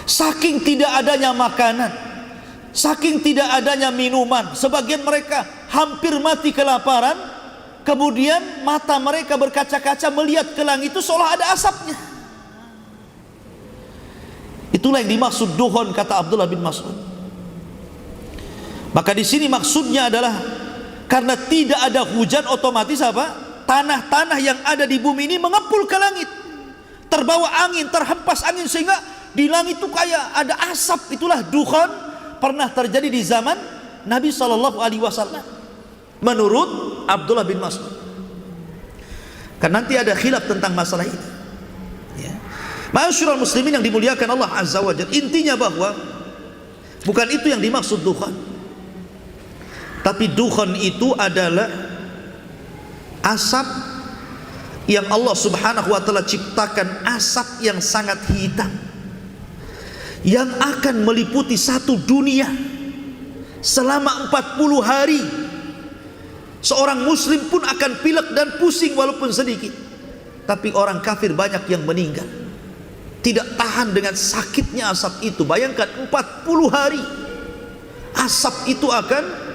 Saking tidak adanya makanan, saking tidak adanya minuman, sebagian mereka hampir mati kelaparan. Kemudian mata mereka berkaca-kaca melihat ke langit itu seolah ada asapnya. Itulah yang dimaksud duhon, kata Abdullah bin Mas'ud. Maka di sini maksudnya adalah karena tidak ada hujan, otomatis apa? Tanah-tanah yang ada di bumi ini mengepul ke langit, terbawa angin, terhempas angin, sehingga di langit itu kayak ada asap. Itulah dukhan, pernah terjadi di zaman Nabi SAW menurut Abdullah bin Mas'ud. Karena nanti ada khilaf tentang masalah ini, ya. Ma'asyiral muslimin yang dimuliakan Allah Azza wa Jalla, intinya bahwa bukan itu yang dimaksud dukhan. Tapi dukhan itu adalah asap yang Allah Subhanahu wa ta'ala ciptakan, asap yang sangat hitam, yang akan meliputi satu dunia selama 40 hari. Seorang muslim pun akan pilek dan pusing walaupun sedikit. Tapi orang kafir banyak yang meninggal, tidak tahan dengan sakitnya asap itu. Bayangkan 40 hari asap itu akan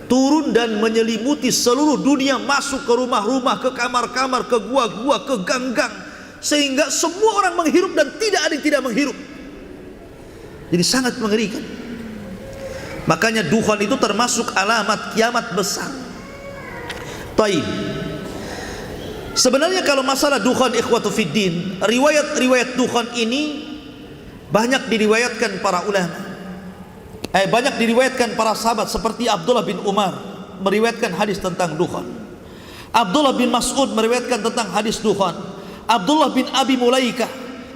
turun dan menyelimuti seluruh dunia, masuk ke rumah-rumah, ke kamar-kamar, ke gua-gua, ke gang-gang, sehingga semua orang menghirup dan tidak ada yang tidak menghirup. Jadi sangat mengerikan. Makanya dukhan itu termasuk alamat kiamat besar. Taib. Sebenarnya kalau masalah dukhan, ikhwatu fiddin, riwayat-riwayat dukhan ini banyak diriwayatkan para ulama. Banyak diriwayatkan para sahabat, seperti Abdullah bin Umar meriwayatkan hadis tentang dukhan. Abdullah bin Mas'ud meriwayatkan tentang hadis dukhan. Abdullah bin Abi Mulaikah,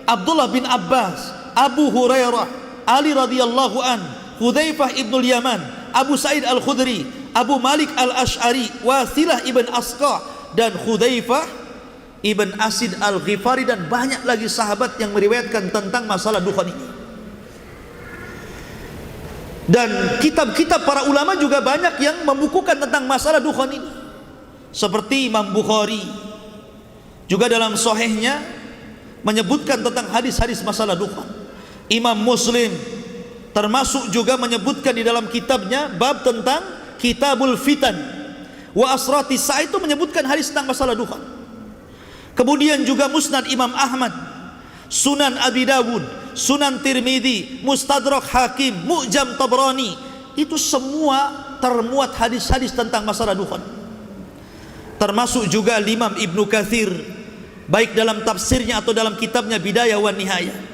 Abdullah bin Abbas, Abu Hurairah, Ali radhiyallahu an, Hudzaifah ibnul Yaman, Abu Sa'id al-Khudri, Abu Malik al-Ash'ari, Wasilah ibn Asqa, dan Hudzaifah ibn Asid al-Ghifari, dan banyak lagi sahabat yang meriwayatkan tentang masalah dukhan ini. Dan kitab-kitab para ulama juga banyak yang membukukan tentang masalah dukhan ini, seperti Imam Bukhari juga dalam sahihnya menyebutkan tentang hadis-hadis masalah dukhan. Imam Muslim termasuk juga menyebutkan di dalam kitabnya bab tentang Kitabul Fitan wa Asrati Sa'ah, itu menyebutkan hadis tentang masalah dukhan. Kemudian juga Musnad Imam Ahmad, Sunan Abi Dawud, Sunan Tirmidzi, Mustadrak Hakim, Mu'jam Tabrani, itu semua termuat hadis-hadis tentang masalah dukhan. Termasuk juga Imam Ibnu Katsir, baik dalam tafsirnya atau dalam kitabnya Bidayah wan Nihayah.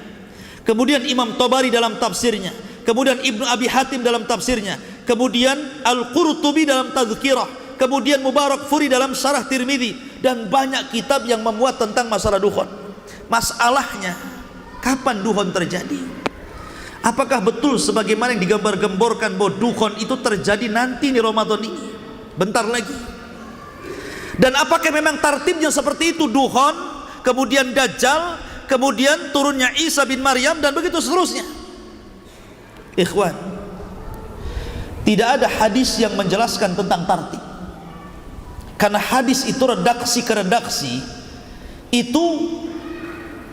Kemudian Imam Tabari dalam tafsirnya, kemudian Ibnu Abi Hatim dalam tafsirnya, kemudian Al-Qurtubi dalam Tazkirah, kemudian Mubarakfuri dalam Syarah Tirmidzi, dan banyak kitab yang memuat tentang masalah dukhan. Masalahnya, kapan dukhan terjadi? Apakah betul sebagaimana yang digambar-gemborkan bahwa dukhan itu terjadi nanti di Ramadan ini, bentar lagi? Dan apakah memang tartibnya seperti itu? Dukhan, kemudian Dajjal, kemudian turunnya Isa bin Maryam, dan begitu seterusnya. Ikhwan, tidak ada hadis yang menjelaskan tentang tartib. Karena hadis itu redaksi ke redaksi itu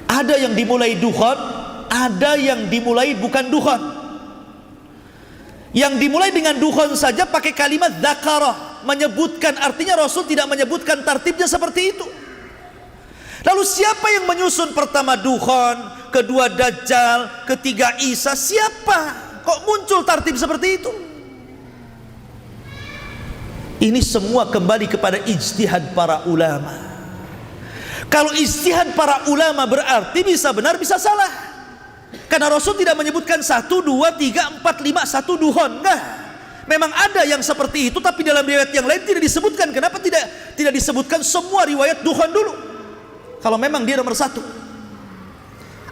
ada yang dimulai dukhan, ada yang dimulai bukan dukhan. Yang dimulai dengan dukhan saja pakai kalimat dzakarah, menyebutkan, artinya Rasul tidak menyebutkan tartibnya seperti itu. Lalu siapa yang menyusun pertama dukhan, kedua Dajjal, ketiga Isa? Siapa? Kok muncul tartib seperti itu? Ini semua kembali kepada ijtihad para ulama. Kalau ijtihad para ulama berarti bisa benar bisa salah. Karena Rasul tidak menyebutkan 1, 2, 3, 4, 5 1 dukhan. Enggak. Memang ada yang seperti itu, tapi dalam riwayat yang lain tidak disebutkan. Kenapa tidak disebutkan semua riwayat dukhan dulu? Kalau memang dia nomor 1.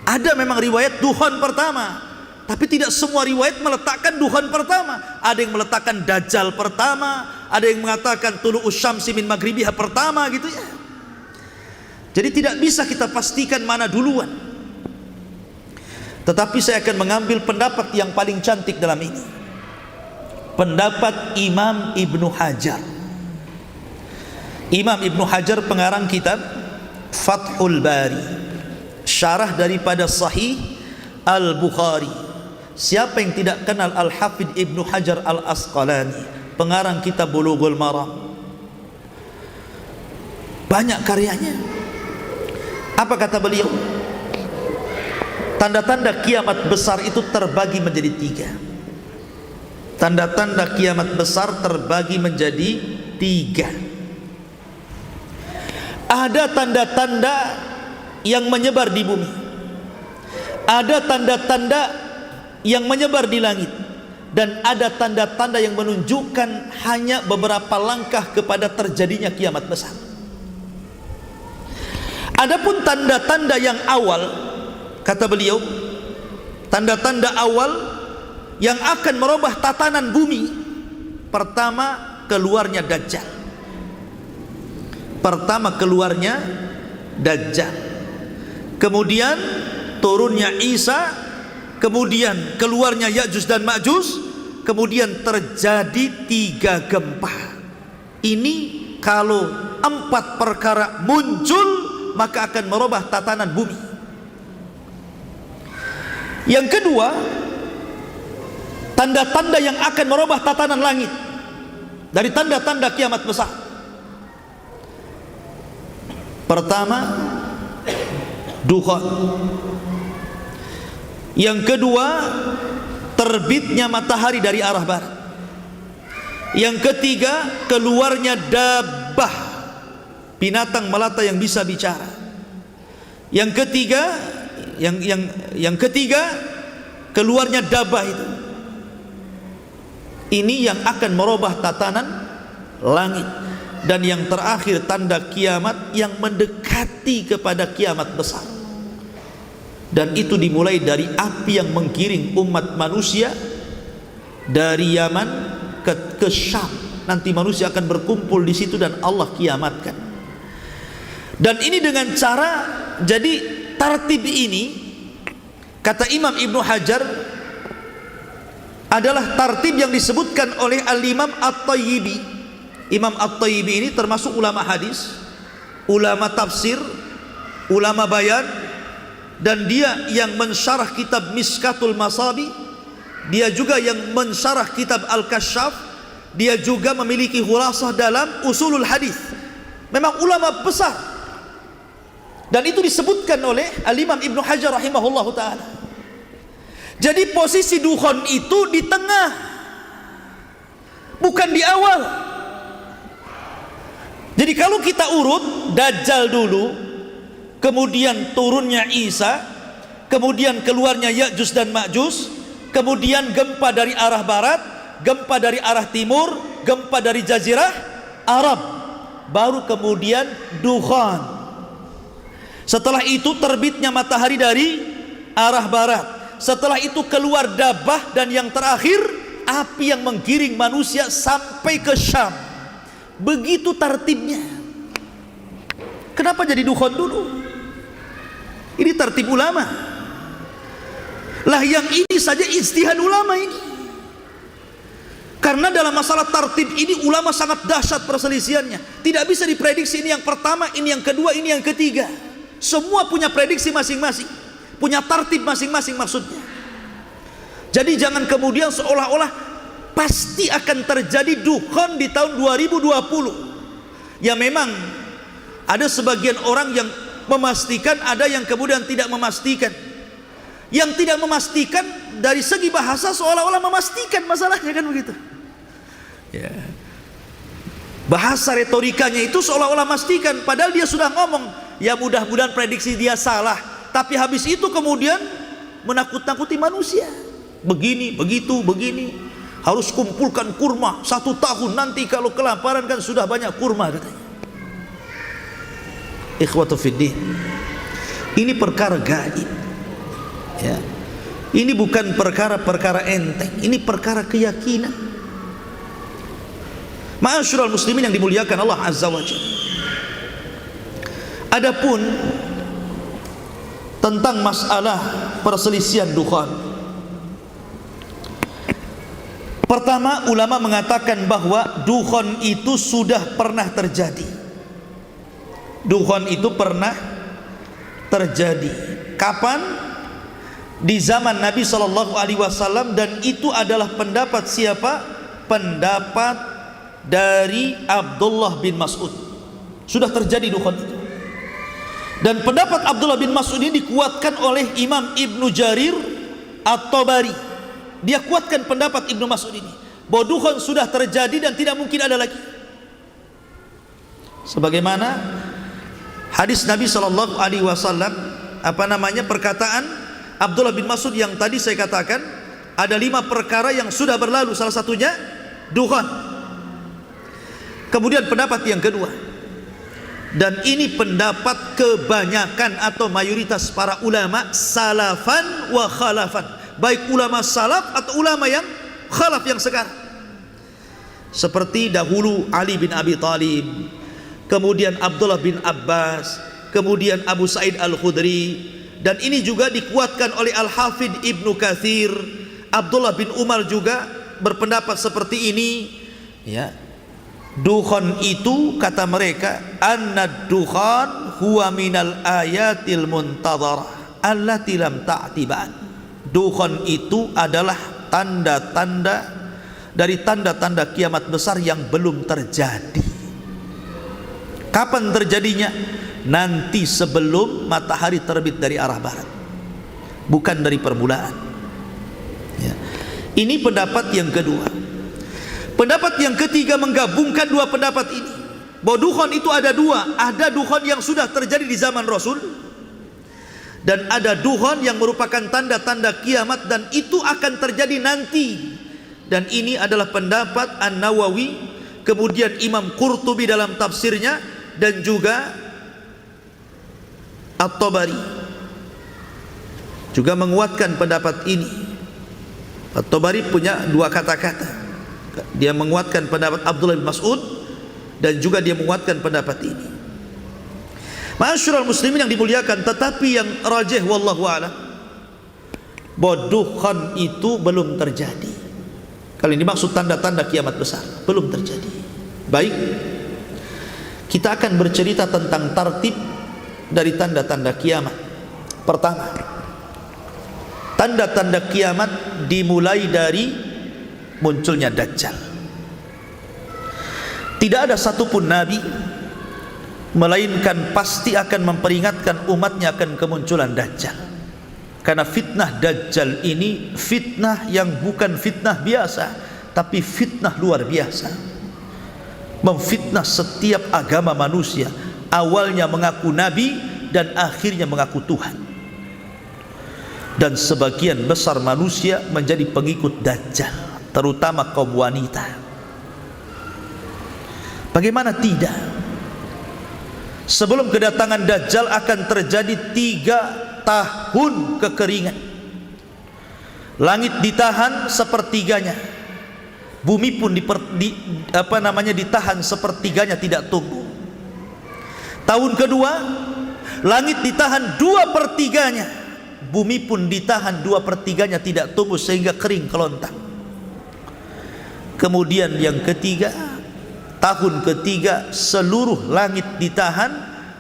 Ada memang riwayat dukhon pertama, tapi tidak semua riwayat meletakkan dukhon pertama. Ada yang meletakkan dajjal pertama, ada yang mengatakan tulu'us syamsi min maghribiha pertama gitu ya. Jadi tidak bisa kita pastikan mana duluan. Tetapi saya akan mengambil pendapat yang paling cantik dalam ini, pendapat Imam Ibnu Hajar. Imam Ibnu Hajar pengarang kitab Fathul Bari, syarah daripada Sahih Al-Bukhari. Siapa yang tidak kenal Al-Hafidh Ibnu Hajar Al-Asqalani, pengarang kitab Bulughul Maram? Banyak karyanya. Apa kata beliau? Tanda-tanda kiamat besar itu terbagi menjadi 3. Tanda-tanda kiamat besar terbagi menjadi 3. Ada tanda-tanda yang menyebar di bumi, ada tanda-tanda yang menyebar di langit, dan ada tanda-tanda yang menunjukkan hanya beberapa langkah kepada terjadinya kiamat besar. Adapun tanda-tanda yang awal, kata beliau, tanda-tanda awal yang akan merubah tatanan bumi, pertama keluarnya Dajjal. Pertama keluarnya Dajjal, kemudian turunnya Isa, kemudian keluarnya Ya'juj dan Ma'juj, kemudian terjadi 3 gempa. Ini kalau 4 perkara muncul, maka akan merubah tatanan bumi. Yang kedua, tanda-tanda yang akan merubah tatanan langit dari tanda-tanda kiamat besar. Pertama, dukhon. Yang kedua, terbitnya matahari dari arah barat. Yang ketiga, keluarnya dabbah, binatang melata yang bisa bicara. Yang ketiga, keluarnya dabbah itu. Ini yang akan merubah tatanan langit. Dan yang terakhir, tanda kiamat yang mendekati kepada kiamat besar. Dan itu dimulai dari api yang menggiring umat manusia dari Yaman ke Syam. Nanti manusia akan berkumpul di situ dan Allah kiamatkan. Dan ini dengan cara, jadi tartib ini, kata Imam Ibnu Hajar, adalah tartib yang disebutkan oleh Al-Imam At-Tayyibi. Imam At-Tayyibi ini termasuk ulama hadis, ulama tafsir, ulama bayan, dan dia yang mensyarah kitab Miskatul Masabi, dia juga yang mensyarah kitab Al-Kasyaf, dia juga memiliki khulasah dalam usulul hadis. Memang ulama besar, dan itu disebutkan oleh Al-Imam Ibnu Hajar rahimahullahu ta'ala. Jadi posisi dukhon itu di tengah, bukan di awal. Jadi kalau kita urut, Dajjal dulu, kemudian turunnya Isa, kemudian keluarnya Ya'juj dan Ma'juj, kemudian gempa dari arah barat, gempa dari arah timur, gempa dari jazirah Arab, baru kemudian dukhan. Setelah itu terbitnya matahari dari arah barat, setelah itu keluar dabbah, dan yang terakhir api yang menggiring manusia sampai ke Syam. Begitu tartibnya. Kenapa jadi dukhon dulu? Ini tartib ulama. Lah yang ini saja ijtihad ulama ini. Karena dalam masalah tartib ini ulama sangat dahsyat perselisihannya. Tidak bisa diprediksi ini yang pertama, ini yang kedua, ini yang ketiga. Semua punya prediksi masing-masing, punya tartib masing-masing maksudnya. Jadi jangan kemudian seolah-olah pasti akan terjadi dukhon di tahun 2020. Ya memang ada sebagian orang yang memastikan, ada yang kemudian tidak memastikan. Yang tidak memastikan dari segi bahasa seolah-olah memastikan masalahnya, kan begitu ya. Bahasa retorikanya itu seolah-olah memastikan, padahal dia sudah ngomong ya mudah-mudahan prediksi dia salah, tapi habis itu kemudian menakut-nakuti manusia. Begini, begitu, begini. Harus kumpulkan kurma 1 tahun, nanti kalau kelaparan kan sudah banyak kurma katanya. Ikhwatu fiddin, ini perkara gaib. Ya. Ini bukan perkara-perkara enteng, ini perkara keyakinan. Ma'asyiral muslimin yang dimuliakan Allah Azza wa Jalla. Adapun tentang masalah perselisihan dukhan, pertama, ulama mengatakan bahwa dukhan itu sudah pernah terjadi. Dukhan itu pernah terjadi. Kapan? Di zaman Nabi SAW, dan itu adalah pendapat siapa? Pendapat dari Abdullah bin Mas'ud. Sudah terjadi dukhan itu. Dan pendapat Abdullah bin Mas'ud ini dikuatkan oleh Imam Ibnu Jarir At-Tabari. Dia kuatkan pendapat Ibnu Mas'ud ini, bahwa dukhan sudah terjadi dan tidak mungkin ada lagi. Sebagaimana hadis Nabi SAW, perkataan Abdullah bin Mas'ud yang tadi saya katakan, ada 5 perkara yang sudah berlalu, salah satunya dukhan. Kemudian pendapat yang kedua, dan ini pendapat kebanyakan atau mayoritas para ulama salafan wa khalafan, baik ulama salaf atau ulama yang khalaf yang sekarang, seperti dahulu Ali bin Abi Thalib, kemudian Abdullah bin Abbas, kemudian Abu Sa'id Al-Khudri, dan ini juga dikuatkan oleh Al-Hafidh Ibnu Katsir. Abdullah bin Umar juga berpendapat seperti ini, ya. Dukhan itu, kata mereka, annad dukhan huwa minal ayatil muntadharah allati lam ta'ti ba'd. Dukhan itu adalah tanda-tanda dari tanda-tanda kiamat besar yang belum terjadi. Kapan terjadinya? Nanti sebelum matahari terbit dari arah barat, bukan dari permulaan, ya. Ini pendapat yang kedua. Pendapat yang ketiga menggabungkan dua pendapat ini, bahwa dukhan itu ada dua. Ada dukhan yang sudah terjadi di zaman Rasul, dan ada dukhan yang merupakan tanda-tanda kiamat, dan itu akan terjadi nanti. Dan ini adalah pendapat An-Nawawi, kemudian Imam Qurtubi dalam tafsirnya, dan juga At-Tabari juga menguatkan pendapat ini. At-Tabari punya dua kata-kata. Dia menguatkan pendapat Abdullah bin Mas'ud, dan juga dia menguatkan pendapat ini. Ma'asyiral muslimin yang dimuliakan, tetapi yang rajih wallahu a'lam, bahwa dukhan itu belum terjadi. Kali ini maksud tanda-tanda kiamat besar belum terjadi. Baik, kita akan bercerita tentang tartib dari tanda-tanda kiamat. Pertama, tanda-tanda kiamat dimulai dari munculnya Dajjal. Tidak ada satupun nabi melainkan pasti akan memperingatkan umatnya akan kemunculan Dajjal. Karena fitnah Dajjal ini fitnah yang bukan fitnah biasa, tapi fitnah luar biasa. Memfitnah setiap agama manusia, awalnya mengaku nabi dan akhirnya mengaku Tuhan. Dan sebagian besar manusia menjadi pengikut Dajjal, terutama kaum wanita. Bagaimana tidak? Sebelum kedatangan Dajjal akan terjadi 3 tahun kekeringan. Langit ditahan sepertiganya, bumi pun ditahan sepertiganya, tidak tumbuh. Tahun kedua, langit ditahan 2/3-nya, bumi pun ditahan 2/3-nya, tidak tumbuh sehingga kering kelontang. Kemudian yang ketiga, tahun ketiga, seluruh langit ditahan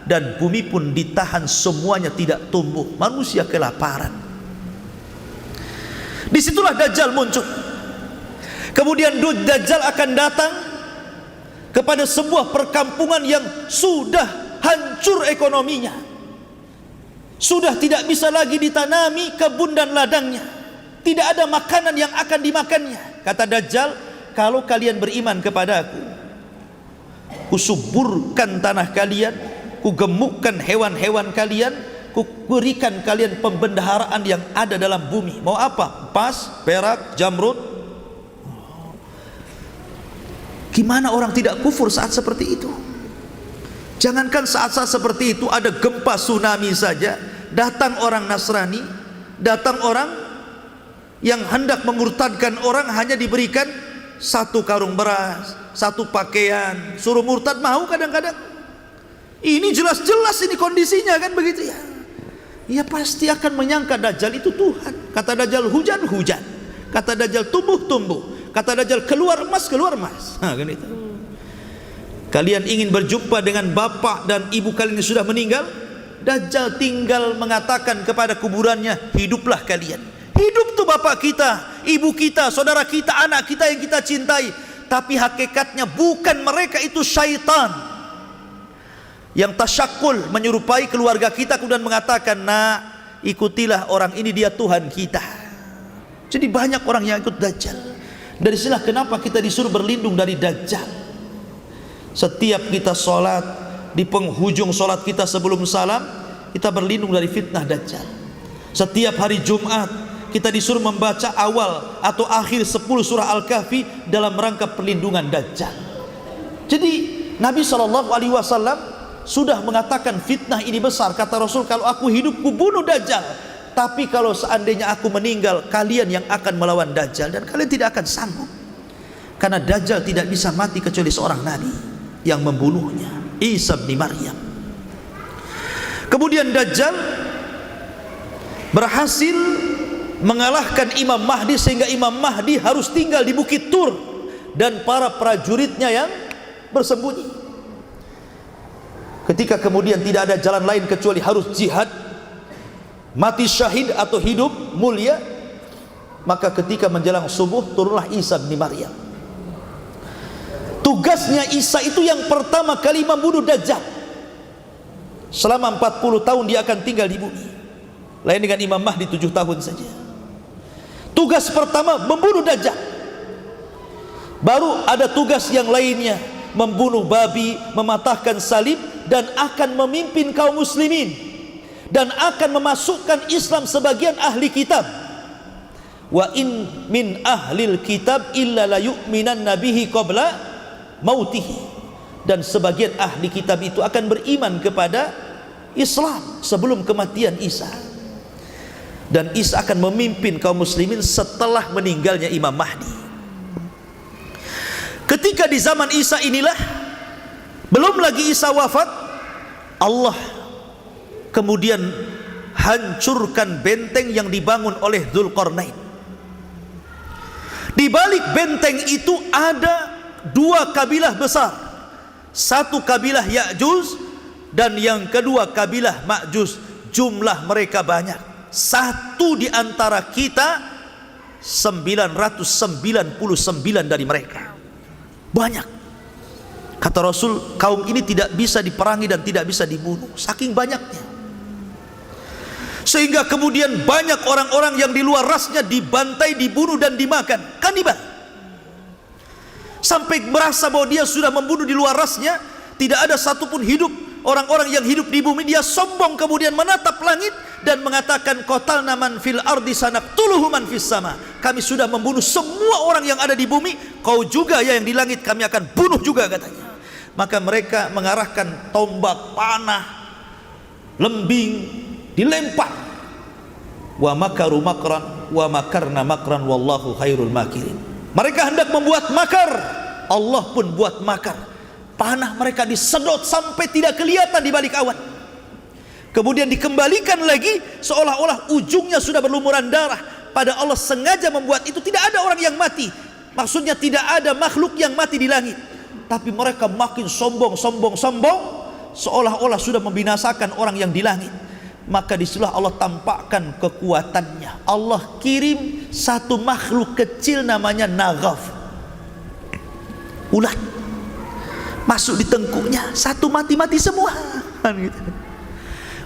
dan bumi pun ditahan, semuanya tidak tumbuh. Manusia kelaparan. Disitulah Dajjal muncul. Kemudian Dajjal akan datang kepada sebuah perkampungan yang sudah hancur ekonominya, sudah tidak bisa lagi ditanami kebun dan ladangnya, tidak ada makanan yang akan dimakannya. Kata Dajjal, kalau kalian beriman kepada-Aku, kusuburkan tanah kalian, kugemukkan hewan-hewan kalian, kuberikan kalian pembendaharaan yang ada dalam bumi. Mau apa? Emas, perak, jamrud. Gimana orang tidak kufur saat seperti itu? Jangankan saat-saat seperti itu, ada gempa tsunami saja, datang orang Nasrani datang orang yang hendak memurtadkan orang, hanya diberikan satu karung beras, satu pakaian, suruh murtad mau kadang-kadang. Ini jelas-jelas ini kondisinya kan begitu ya. Ya pasti akan menyangka Dajjal itu Tuhan. Kata Dajjal hujan, hujan. Kata Dajjal tumbuh, tumbuh. Kata Dajjal keluar emas, keluar emas. Nah, kan itu. Kalian ingin berjumpa dengan bapak dan ibu kalian yang sudah meninggal? Dajjal tinggal mengatakan kepada kuburannya, hiduplah kalian. Hidup tuh bapak kita, ibu kita, saudara kita, anak kita yang kita cintai. Tapi hakikatnya bukan mereka, itu syaitan yang tasyakul menyerupai keluarga kita, kemudian mengatakan, nah ikutilah orang ini, dia Tuhan kita. Jadi banyak orang yang ikut Dajjal. Dari sinilah kenapa kita disuruh berlindung dari Dajjal. Setiap kita sholat, di penghujung sholat kita sebelum salam, kita berlindung dari fitnah Dajjal. Setiap hari Jumat kita disuruh membaca awal atau akhir 10 surah Al-Kahfi dalam rangka perlindungan Dajjal. Jadi Nabi SAW sudah mengatakan fitnah ini besar. Kata Rasul, kalau aku hidup ku bunuh Dajjal, tapi kalau seandainya aku meninggal, kalian yang akan melawan Dajjal, dan kalian tidak akan sanggup, karena Dajjal tidak bisa mati kecuali seorang Nabi yang membunuhnya, Isa bin Maryam. Kemudian Dajjal berhasil mengalahkan Imam Mahdi, sehingga Imam Mahdi harus tinggal di Bukit Tur dan para prajuritnya yang bersembunyi. Ketika kemudian tidak ada jalan lain kecuali harus jihad, mati syahid atau hidup mulia, maka ketika menjelang subuh turunlah Isa bin Maryam. Tugasnya Isa itu yang pertama kali membunuh Dajjal. Selama 40 tahun dia akan tinggal di bumi, lain dengan Imam Mahdi 7 tahun saja. Tugas pertama membunuh Dajjal. Baru ada tugas yang lainnya, membunuh babi, mematahkan salib, dan akan memimpin kaum muslimin, dan akan memasukkan Islam sebagian ahli kitab. Wa in min ahlil kitab illa la yu'minan nabihi qabla mautihi. Dan sebagian ahli kitab itu akan beriman kepada Islam sebelum kematian Isa. Dan Isa akan memimpin kaum muslimin setelah meninggalnya Imam Mahdi. Ketika di zaman Isa inilah, belum lagi Isa wafat, Allah kemudian hancurkan benteng yang dibangun oleh Dzulqarnain. Di balik benteng itu ada 2 kabilah besar. Satu kabilah Ya'juj dan yang kedua kabilah Ma'juj. Jumlah mereka banyak. Satu di antara kita 999 dari mereka. Banyak. Kata Rasul, kaum ini tidak bisa diperangi dan tidak bisa dibunuh, saking banyaknya. Sehingga kemudian banyak orang-orang yang di luar rasnya dibantai, dibunuh dan dimakan, kanibal. Sampai merasa bahwa dia sudah membunuh di luar rasnya, tidak ada satupun hidup. Orang-orang yang hidup di bumi, dia sombong kemudian menatap langit dan mengatakan, qatalna man fil ardi sanaqtuluhu man fis sama. Kami sudah membunuh semua orang yang ada di bumi, kau juga ya yang di langit kami akan bunuh juga, katanya. Maka mereka mengarahkan tombak, panah, lembing, dilempar. Wa makaru makran wa makarna makran wallahu khairul makirin. Mereka hendak membuat makar, Allah pun buat makar. Panah mereka disedot sampai tidak kelihatan di balik awan. Kemudian dikembalikan lagi seolah-olah ujungnya sudah berlumuran darah. Pada Allah sengaja membuat itu, tidak ada orang yang mati. Maksudnya tidak ada makhluk yang mati di langit. Tapi mereka makin sombong, seolah-olah sudah membinasakan orang yang di langit. Maka disitulah Allah tampakkan kekuatannya. Allah kirim satu makhluk kecil namanya Naghaf, ulat, masuk di tengkuknya, satu mati-mati semua.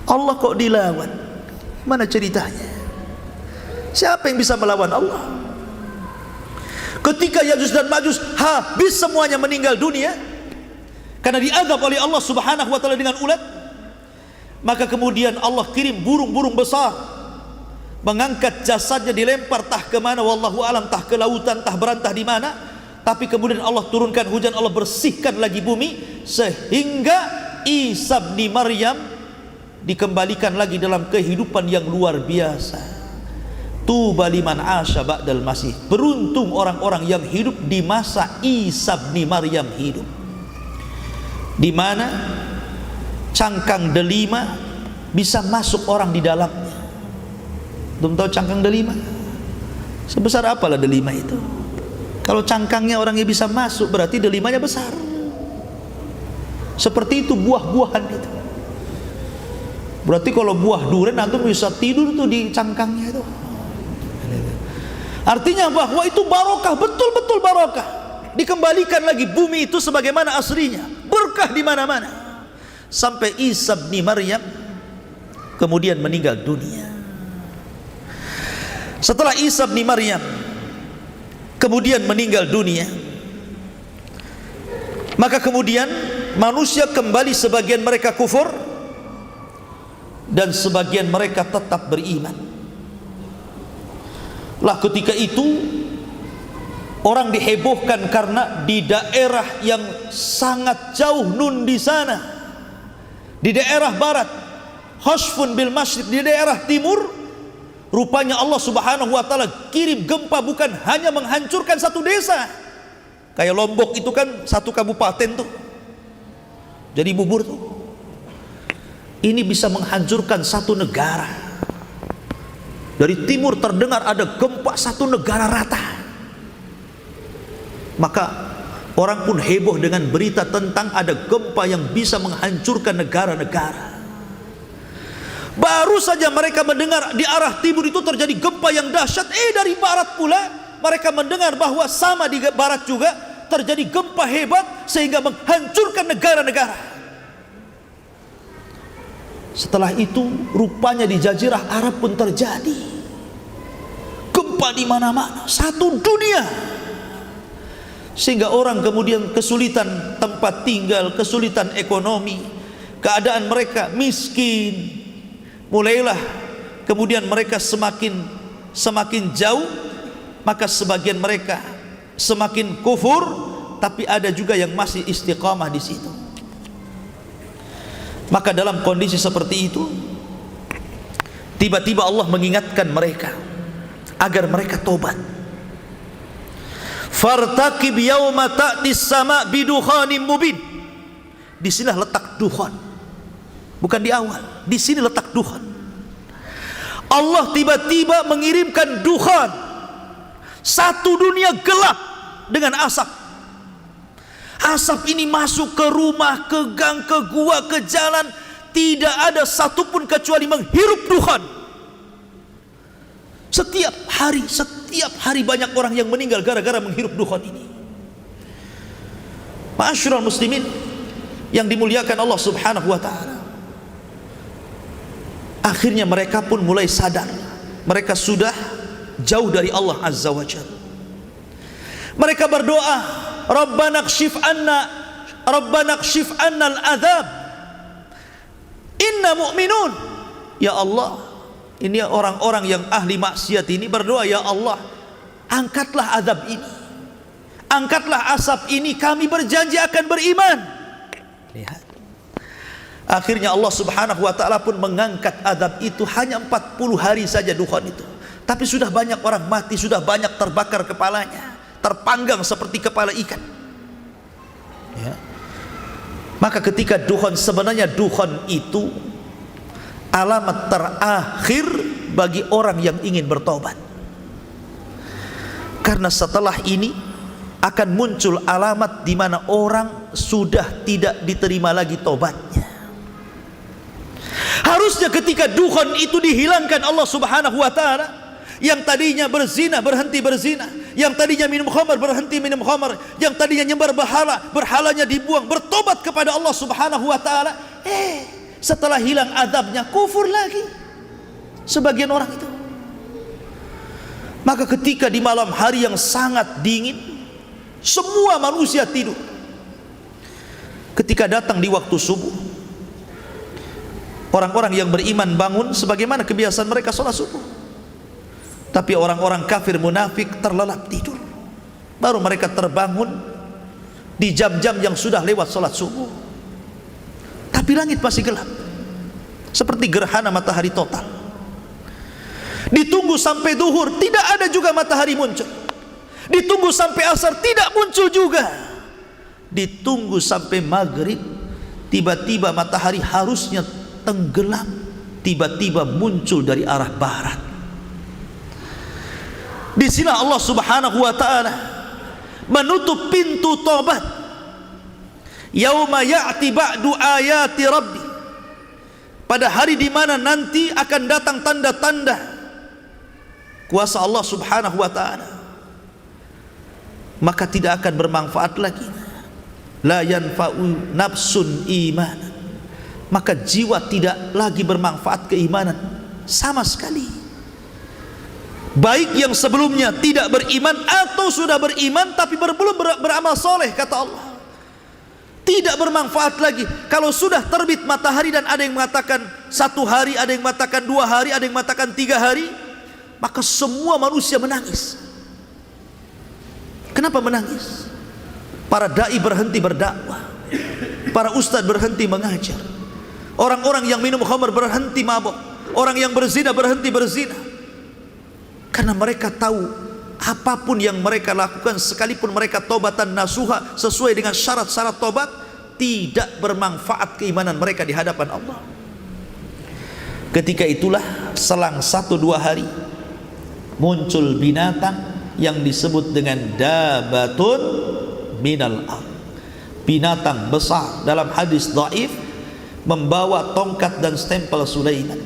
Allah kok dilawan? Mana ceritanya? Siapa yang bisa melawan Allah? Ketika Ya'juj dan Ma'juj habis semuanya meninggal dunia karena diazab oleh Allah Subhanahu wa taala dengan ulat, maka kemudian Allah kirim burung-burung besar mengangkat jasadnya, dilempar tah ke mana wallahu alam, tah ke lautan, tah berantah di mana. Tapi kemudian Allah turunkan hujan, Allah bersihkan lagi bumi, sehingga Isa bin Maryam dikembalikan lagi dalam kehidupan yang luar biasa. tuba liman asya ba'dal masih. Beruntung orang-orang yang hidup di masa Isa bin Maryam hidup, di mana cangkang delima bisa masuk orang di dalamnya. Belum tahu cangkang delima? Sebesar apalah delima itu? Kalau cangkangnya orangnya bisa masuk, berarti delimanya besar. Seperti itu buah-buahan itu. Berarti kalau buah durian antum bisa tidur tuh di cangkangnya itu. Artinya bahwa itu barokah, betul-betul barokah. Dikembalikan lagi bumi itu sebagaimana aslinya, berkah di mana-mana. Sampai Isa bin Maryam kemudian meninggal dunia. Setelah Isa bin Maryam kemudian meninggal dunia, maka kemudian manusia kembali, sebagian mereka kufur dan sebagian mereka tetap beriman. Lah ketika itu orang dihebohkan karena di daerah yang sangat jauh nun di sana, di daerah barat, Hashfun bil Masyriq, di daerah timur, rupanya Allah Subhanahu wa taala kirim gempa, bukan hanya menghancurkan satu desa. Kayak Lombok itu kan satu kabupaten tuh, jadi bubur tuh. Ini bisa menghancurkan satu negara. Dari timur terdengar ada gempa, satu negara rata. Maka orang pun heboh dengan berita tentang ada gempa yang bisa menghancurkan negara-negara. Baru saja mereka mendengar di arah timur itu terjadi gempa yang dahsyat, dari barat pula mereka mendengar bahwa sama di barat juga terjadi gempa hebat sehingga menghancurkan negara-negara. Setelah itu rupanya di Jazirah Arab pun terjadi gempa di mana-mana, satu dunia, sehingga orang kemudian kesulitan tempat tinggal, kesulitan ekonomi, keadaan mereka miskin. Mulailah kemudian mereka semakin jauh, maka sebagian mereka semakin kufur, tapi ada juga yang masih istiqamah di situ. Maka dalam kondisi seperti itu, tiba-tiba Allah mengingatkan mereka agar mereka tobat. Fartaqib yauma ta'tis sama' bidukhanin mubin. Di sinilah letak dukhan, bukan di awal. Di sini letak dukhan. Allah tiba-tiba mengirimkan dukhan, satu dunia gelap dengan asap. Asap ini masuk ke rumah, ke gang, ke gua, ke jalan. Tidak ada satupun kecuali menghirup dukhan. Setiap hari banyak orang yang meninggal gara-gara menghirup dukhan ini. Ma'asyiral muslimin yang dimuliakan Allah Subhanahu wa taala. Akhirnya mereka pun mulai sadar mereka sudah jauh dari Allah Azza wa Jalla. Mereka berdoa, Rabbana kshif anna al-adzab inna mu'minun. Ya Allah, ini orang-orang yang ahli maksiat ini berdoa, ya Allah, angkatlah azab ini, angkatlah asap ini, kami berjanji akan beriman. Lihat, akhirnya Allah Subhanahu wa ta'ala pun mengangkat azab itu. Hanya 40 hari saja dukhan itu, tapi sudah banyak orang mati, sudah banyak terbakar kepalanya, terpanggang seperti kepala ikan, ya. Maka ketika dukhan, sebenarnya dukhan itu alamat terakhir bagi orang yang ingin bertobat, karena setelah ini akan muncul alamat di mana orang sudah tidak diterima lagi tobatnya. Harusnya ketika dukhan itu dihilangkan Allah Subhanahu wa ta'ala, yang tadinya berzina berhenti berzina, yang tadinya minum khamar berhenti minum khamar, yang tadinya nyembah berhalanya dibuang, bertobat kepada Allah Subhanahu wa ta'ala. Setelah hilang azabnya, kufur lagi sebagian orang itu. Maka ketika di malam hari yang sangat dingin, semua manusia tidur. Ketika datang di waktu subuh, orang-orang yang beriman bangun sebagaimana kebiasaan mereka sholat subuh. Tapi orang-orang kafir munafik terlelap tidur. Baru mereka terbangun di jam-jam yang sudah lewat sholat subuh. Tapi langit masih gelap, seperti gerhana matahari total. Ditunggu sampai duhur, tidak ada juga matahari muncul. Ditunggu sampai asar, tidak muncul juga. Ditunggu sampai maghrib, tiba-tiba matahari harusnya tenggelam, tiba-tiba muncul dari arah barat. Di sini Allah Subhanahu wa taala menutup pintu tobat. Yauma ya'ti ba'du ayati rabbi, pada hari di mana nanti akan datang tanda-tanda kuasa Allah Subhanahu wa taala, maka tidak akan bermanfaat lagi. La yanfa'u nafsun iman, maka jiwa tidak lagi bermanfaat keimanan sama sekali. Baik yang sebelumnya tidak beriman atau sudah beriman tapi belum beramal soleh, kata Allah, tidak bermanfaat lagi. Kalau sudah terbit matahari dan ada yang mengatakan 1 hari, ada yang mengatakan 2 hari, ada yang mengatakan 3 hari, maka semua manusia menangis. Kenapa menangis? Para dai berhenti berdakwah, para ustadz berhenti mengajar, orang-orang yang minum khamr berhenti mabuk, orang yang berzina berhenti berzina, karena mereka tahu apapun yang mereka lakukan, sekalipun mereka tobatan nasuha sesuai dengan syarat-syarat tobat, tidak bermanfaat keimanan mereka di hadapan Allah. Ketika itulah selang 1-2 hari muncul binatang yang disebut dengan dabatun minal ard, binatang besar, dalam hadis dhaif membawa tongkat dan stempel Sulaiman,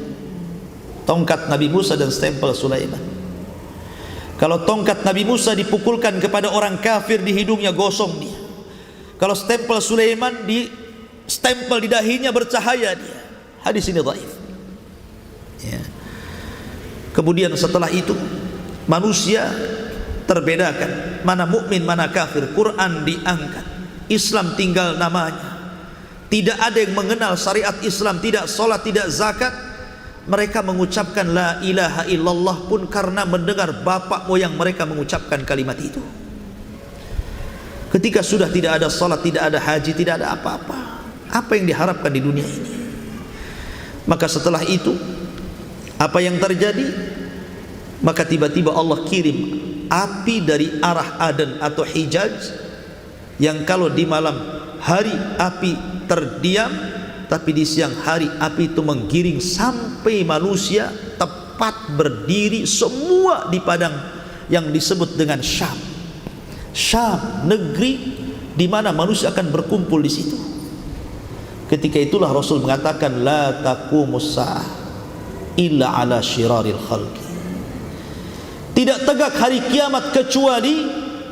tongkat Nabi Musa dan stempel Sulaiman. Kalau tongkat Nabi Musa dipukulkan kepada orang kafir di hidungnya gosong dia, kalau stempel Sulaiman di stempel di dahinya bercahaya dia. Hadis ini dhaif ya. Kemudian setelah itu manusia terbedakan mana mukmin mana kafir. Quran diangkat, Islam tinggal namanya. Tidak ada yang mengenal syariat Islam, tidak sholat, tidak zakat. Mereka mengucapkan la ilaha illallah pun karena mendengar bapak moyang mereka mengucapkan kalimat itu. Ketika sudah tidak ada sholat, tidak ada haji, tidak ada apa-apa, apa yang diharapkan di dunia ini? Maka setelah itu apa yang terjadi? Maka tiba-tiba Allah kirim api dari arah Aden atau Hijaz, yang kalau di malam hari api terdiam, tapi di siang hari api itu menggiring sampai manusia tepat berdiri semua di padang yang disebut dengan Syam. Syam, negeri di mana manusia akan berkumpul di situ. Ketika itulah Rasul mengatakan la taqumus sa'ah illa ala syiraril khalqi. Tidak tegak hari kiamat kecuali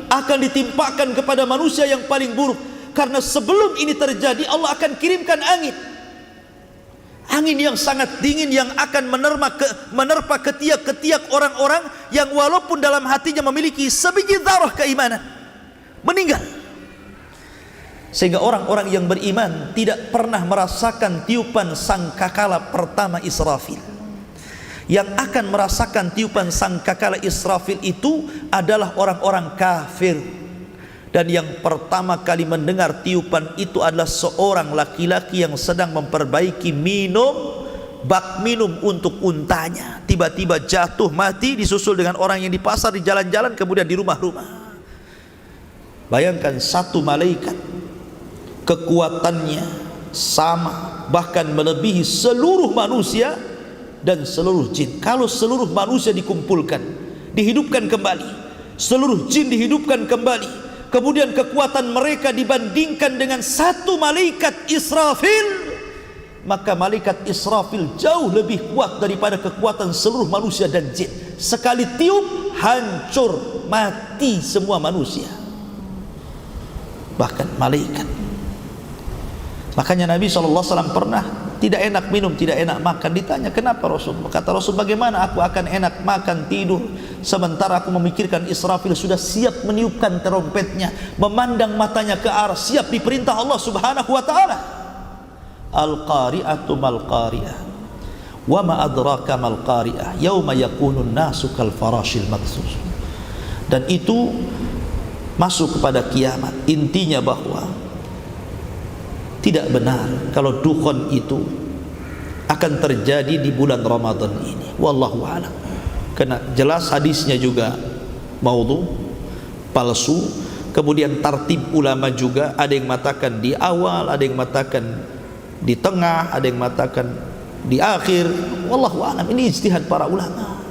akan ditimpakan kepada manusia yang paling buruk. Karena sebelum ini terjadi Allah akan kirimkan angin, angin yang sangat dingin yang akan menerpa ketiak-ketiak orang-orang yang walaupun dalam hatinya memiliki sebiji dzarah keimanan, meninggal. Sehingga orang-orang yang beriman tidak pernah merasakan tiupan sangkakala pertama Israfil. Yang akan merasakan tiupan sangkakala Israfil itu adalah orang-orang kafir. Dan yang pertama kali mendengar tiupan itu adalah seorang laki-laki yang sedang memperbaiki bak minum untuk untanya. Tiba-tiba jatuh mati, disusul dengan orang yang di pasar, di jalan-jalan, kemudian di rumah-rumah. Bayangkan satu malaikat kekuatannya sama, bahkan melebihi seluruh manusia dan seluruh jin. Kalau seluruh manusia dikumpulkan, dihidupkan kembali, seluruh jin dihidupkan kembali, kemudian kekuatan mereka dibandingkan dengan satu malaikat Israfil, maka malaikat Israfil jauh lebih kuat daripada kekuatan seluruh manusia dan jin. Sekali tiup hancur mati semua manusia, bahkan malaikat. Makanya Nabi SAW pernah tidak enak minum, tidak enak makan. Ditanya kenapa Rasul? Kata Rasul, bagaimana aku akan enak makan tidur sementara aku memikirkan Israfil sudah siap meniupkan trompetnya, memandang matanya ke arah, siap diperintah Allah Subhanahu wa taala. Al-qari'atu mal qari'ah wa ma adraka mal qari'ah yauma yakunun nasu kal farashil mabsus. Dan itu masuk kepada kiamat. Intinya bahwa tidak benar kalau dukhon itu akan terjadi di bulan Ramadan ini. Wallahu a'lam. Karena jelas hadisnya juga maudhu, palsu. Kemudian tartib ulama juga, ada yang mengatakan di awal, ada yang mengatakan di tengah, ada yang mengatakan di akhir. Wallahu a'lam, ini ijtihad para ulama.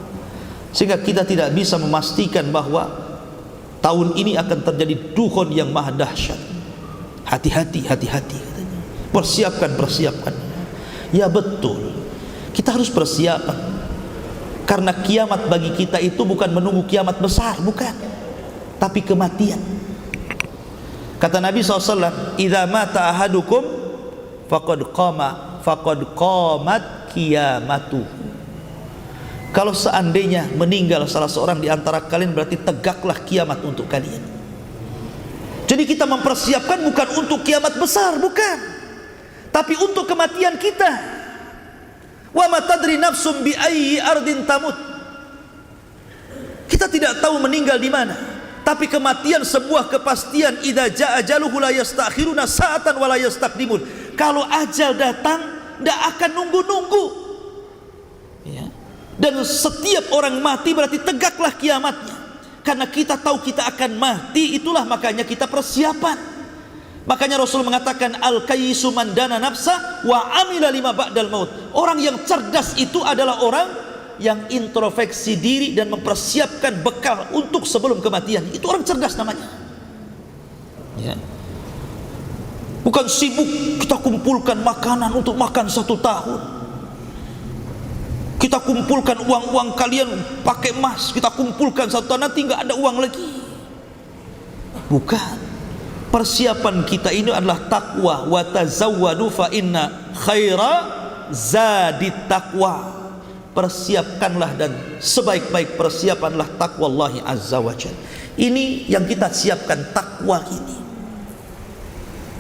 Sehingga kita tidak bisa memastikan bahwa tahun ini akan terjadi dukhon yang maha dahsyat. Hati-hati, hati-hati katanya. Persiapkan. Ya betul, kita harus persiapan. Karena kiamat bagi kita itu bukan menunggu kiamat besar, bukan, tapi kematian. Kata Nabi SAW, idza mata ahadukum faqad qamat qiyamatuh. Kalau seandainya meninggal salah seorang di antara kalian, berarti tegaklah kiamat untuk kalian. Jadi kita mempersiapkan bukan untuk kiamat besar, bukan, tapi untuk kematian kita. Wa ma tadri nafsum bi ayyi ardin tamut. Kita tidak tahu meninggal di mana, tapi kematian sebuah kepastian. Idza jaa ajaluhu la yastakhiruna sa'atan wa la yastaqdimun. Kalau ajal datang, tidak akan nunggu-nunggu. Ya. Dan setiap orang mati berarti tegaklah kiamatnya. Karena kita tahu kita akan mati, itulah makanya kita persiapan. Makanya Rasul mengatakan al-kayyisu man dana nafsa wa amila lima ba'dal maut. Orang yang cerdas itu adalah orang yang introspeksi diri dan mempersiapkan bekal untuk sebelum kematian. Itu orang cerdas namanya. Ya. Bukan sibuk kita kumpulkan makanan untuk makan 1 tahun. Kita kumpulkan uang-uang kalian pakai emas, kita kumpulkan 1 tahun, nanti nggak ada uang lagi. Bukan. Persiapan kita ini adalah takwa. Wa tazawwadu fa inna khaira zadit taqwa. Persiapkanlah, dan sebaik-baik persiapanlah takwallahi azza wa jalla. Ini yang kita siapkan, takwa ini.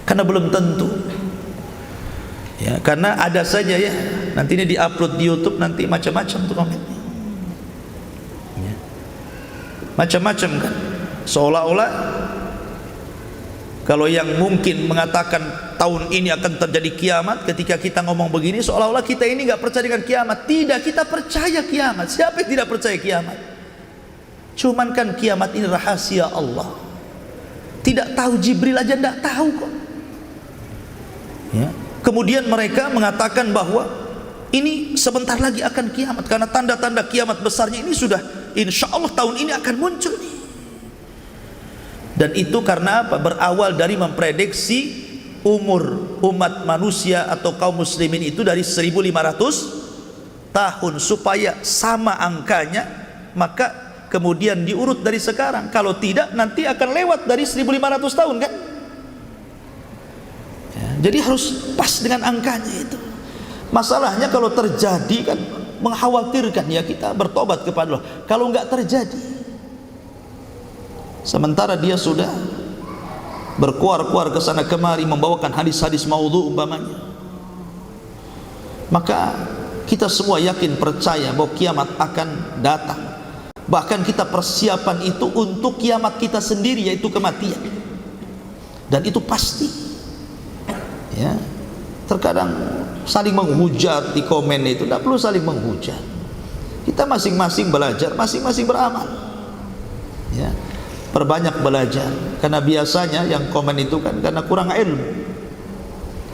Karena belum tentu. Ya, karena ada saja ya, nanti ini diupload di YouTube, nanti macam-macam tuh komennya. Ya. Macam-macam kan. Seolah-olah kalau yang mungkin mengatakan tahun ini akan terjadi kiamat, ketika kita ngomong begini seolah-olah kita ini nggak percaya dengan kiamat. Tidak, kita percaya kiamat. Siapa yang tidak percaya kiamat? Cuman kan kiamat ini rahasia Allah. Tidak tahu, Jibril aja tidak tahu kok. Ya. Kemudian mereka mengatakan bahwa ini sebentar lagi akan kiamat, karena tanda-tanda kiamat besarnya ini sudah insya Allah tahun ini akan muncul nih. Dan itu karena apa? Berawal dari memprediksi umur umat manusia atau kaum muslimin itu dari 1500 tahun, supaya sama angkanya, maka kemudian diurut dari sekarang. Kalau tidak, nanti akan lewat dari 1500 tahun kan. Ya, jadi harus pas dengan angkanya itu. Masalahnya kalau terjadi kan mengkhawatirkan, ya kita bertobat kepada Allah. Kalau enggak terjadi, sementara dia sudah berkuar-kuar ke sana kemari membawakan hadis-hadis maudhu umpamanya, maka kita semua yakin percaya bahwa kiamat akan datang. Bahkan kita persiapan itu untuk kiamat kita sendiri, yaitu kematian. Dan itu pasti. Ya. Terkadang saling menghujat di komen itu, tidak perlu saling menghujat. Kita masing-masing belajar, masing-masing beramal. Ya. Perbanyak belajar, karena biasanya yang komen itu kan karena kurang ilmu,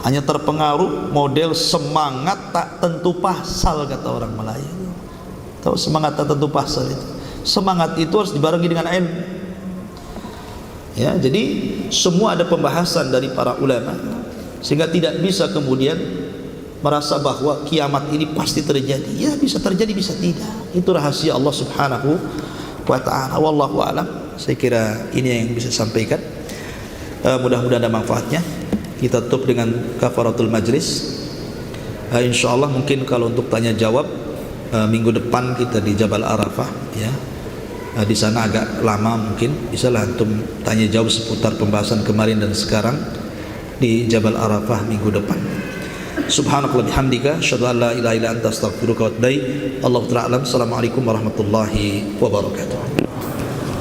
hanya terpengaruh model semangat tak tentu pasal, kata orang Melayu. Tahu semangat tak tentu pasal itu? Semangat itu harus dibarengi dengan ilmu. Ya, jadi semua ada pembahasan dari para ulama, sehingga tidak bisa kemudian merasa bahwa kiamat ini pasti terjadi. Ya, bisa terjadi, bisa tidak. Itu rahasia Allah Subhanahu wa ta'ala. Wallahu a'lam. Saya kira ini yang bisa sampaikan. Mudah-mudahan ada manfaatnya. Kita tutup dengan kafaratul majlis. Insyaallah mungkin kalau untuk tanya jawab minggu depan kita di Jabal Arafah, ya. Di sana agak lama, mungkin bisalah antum tanya jawab seputar pembahasan kemarin dan sekarang di Jabal Arafah minggu depan. Subhanakallah bihamdika asyhadu an la ilaha illa anta astaghfiruka wa atubu ilaik. Allahu ta'ala alam. Assalamualaikum warahmatullahi wabarakatuh.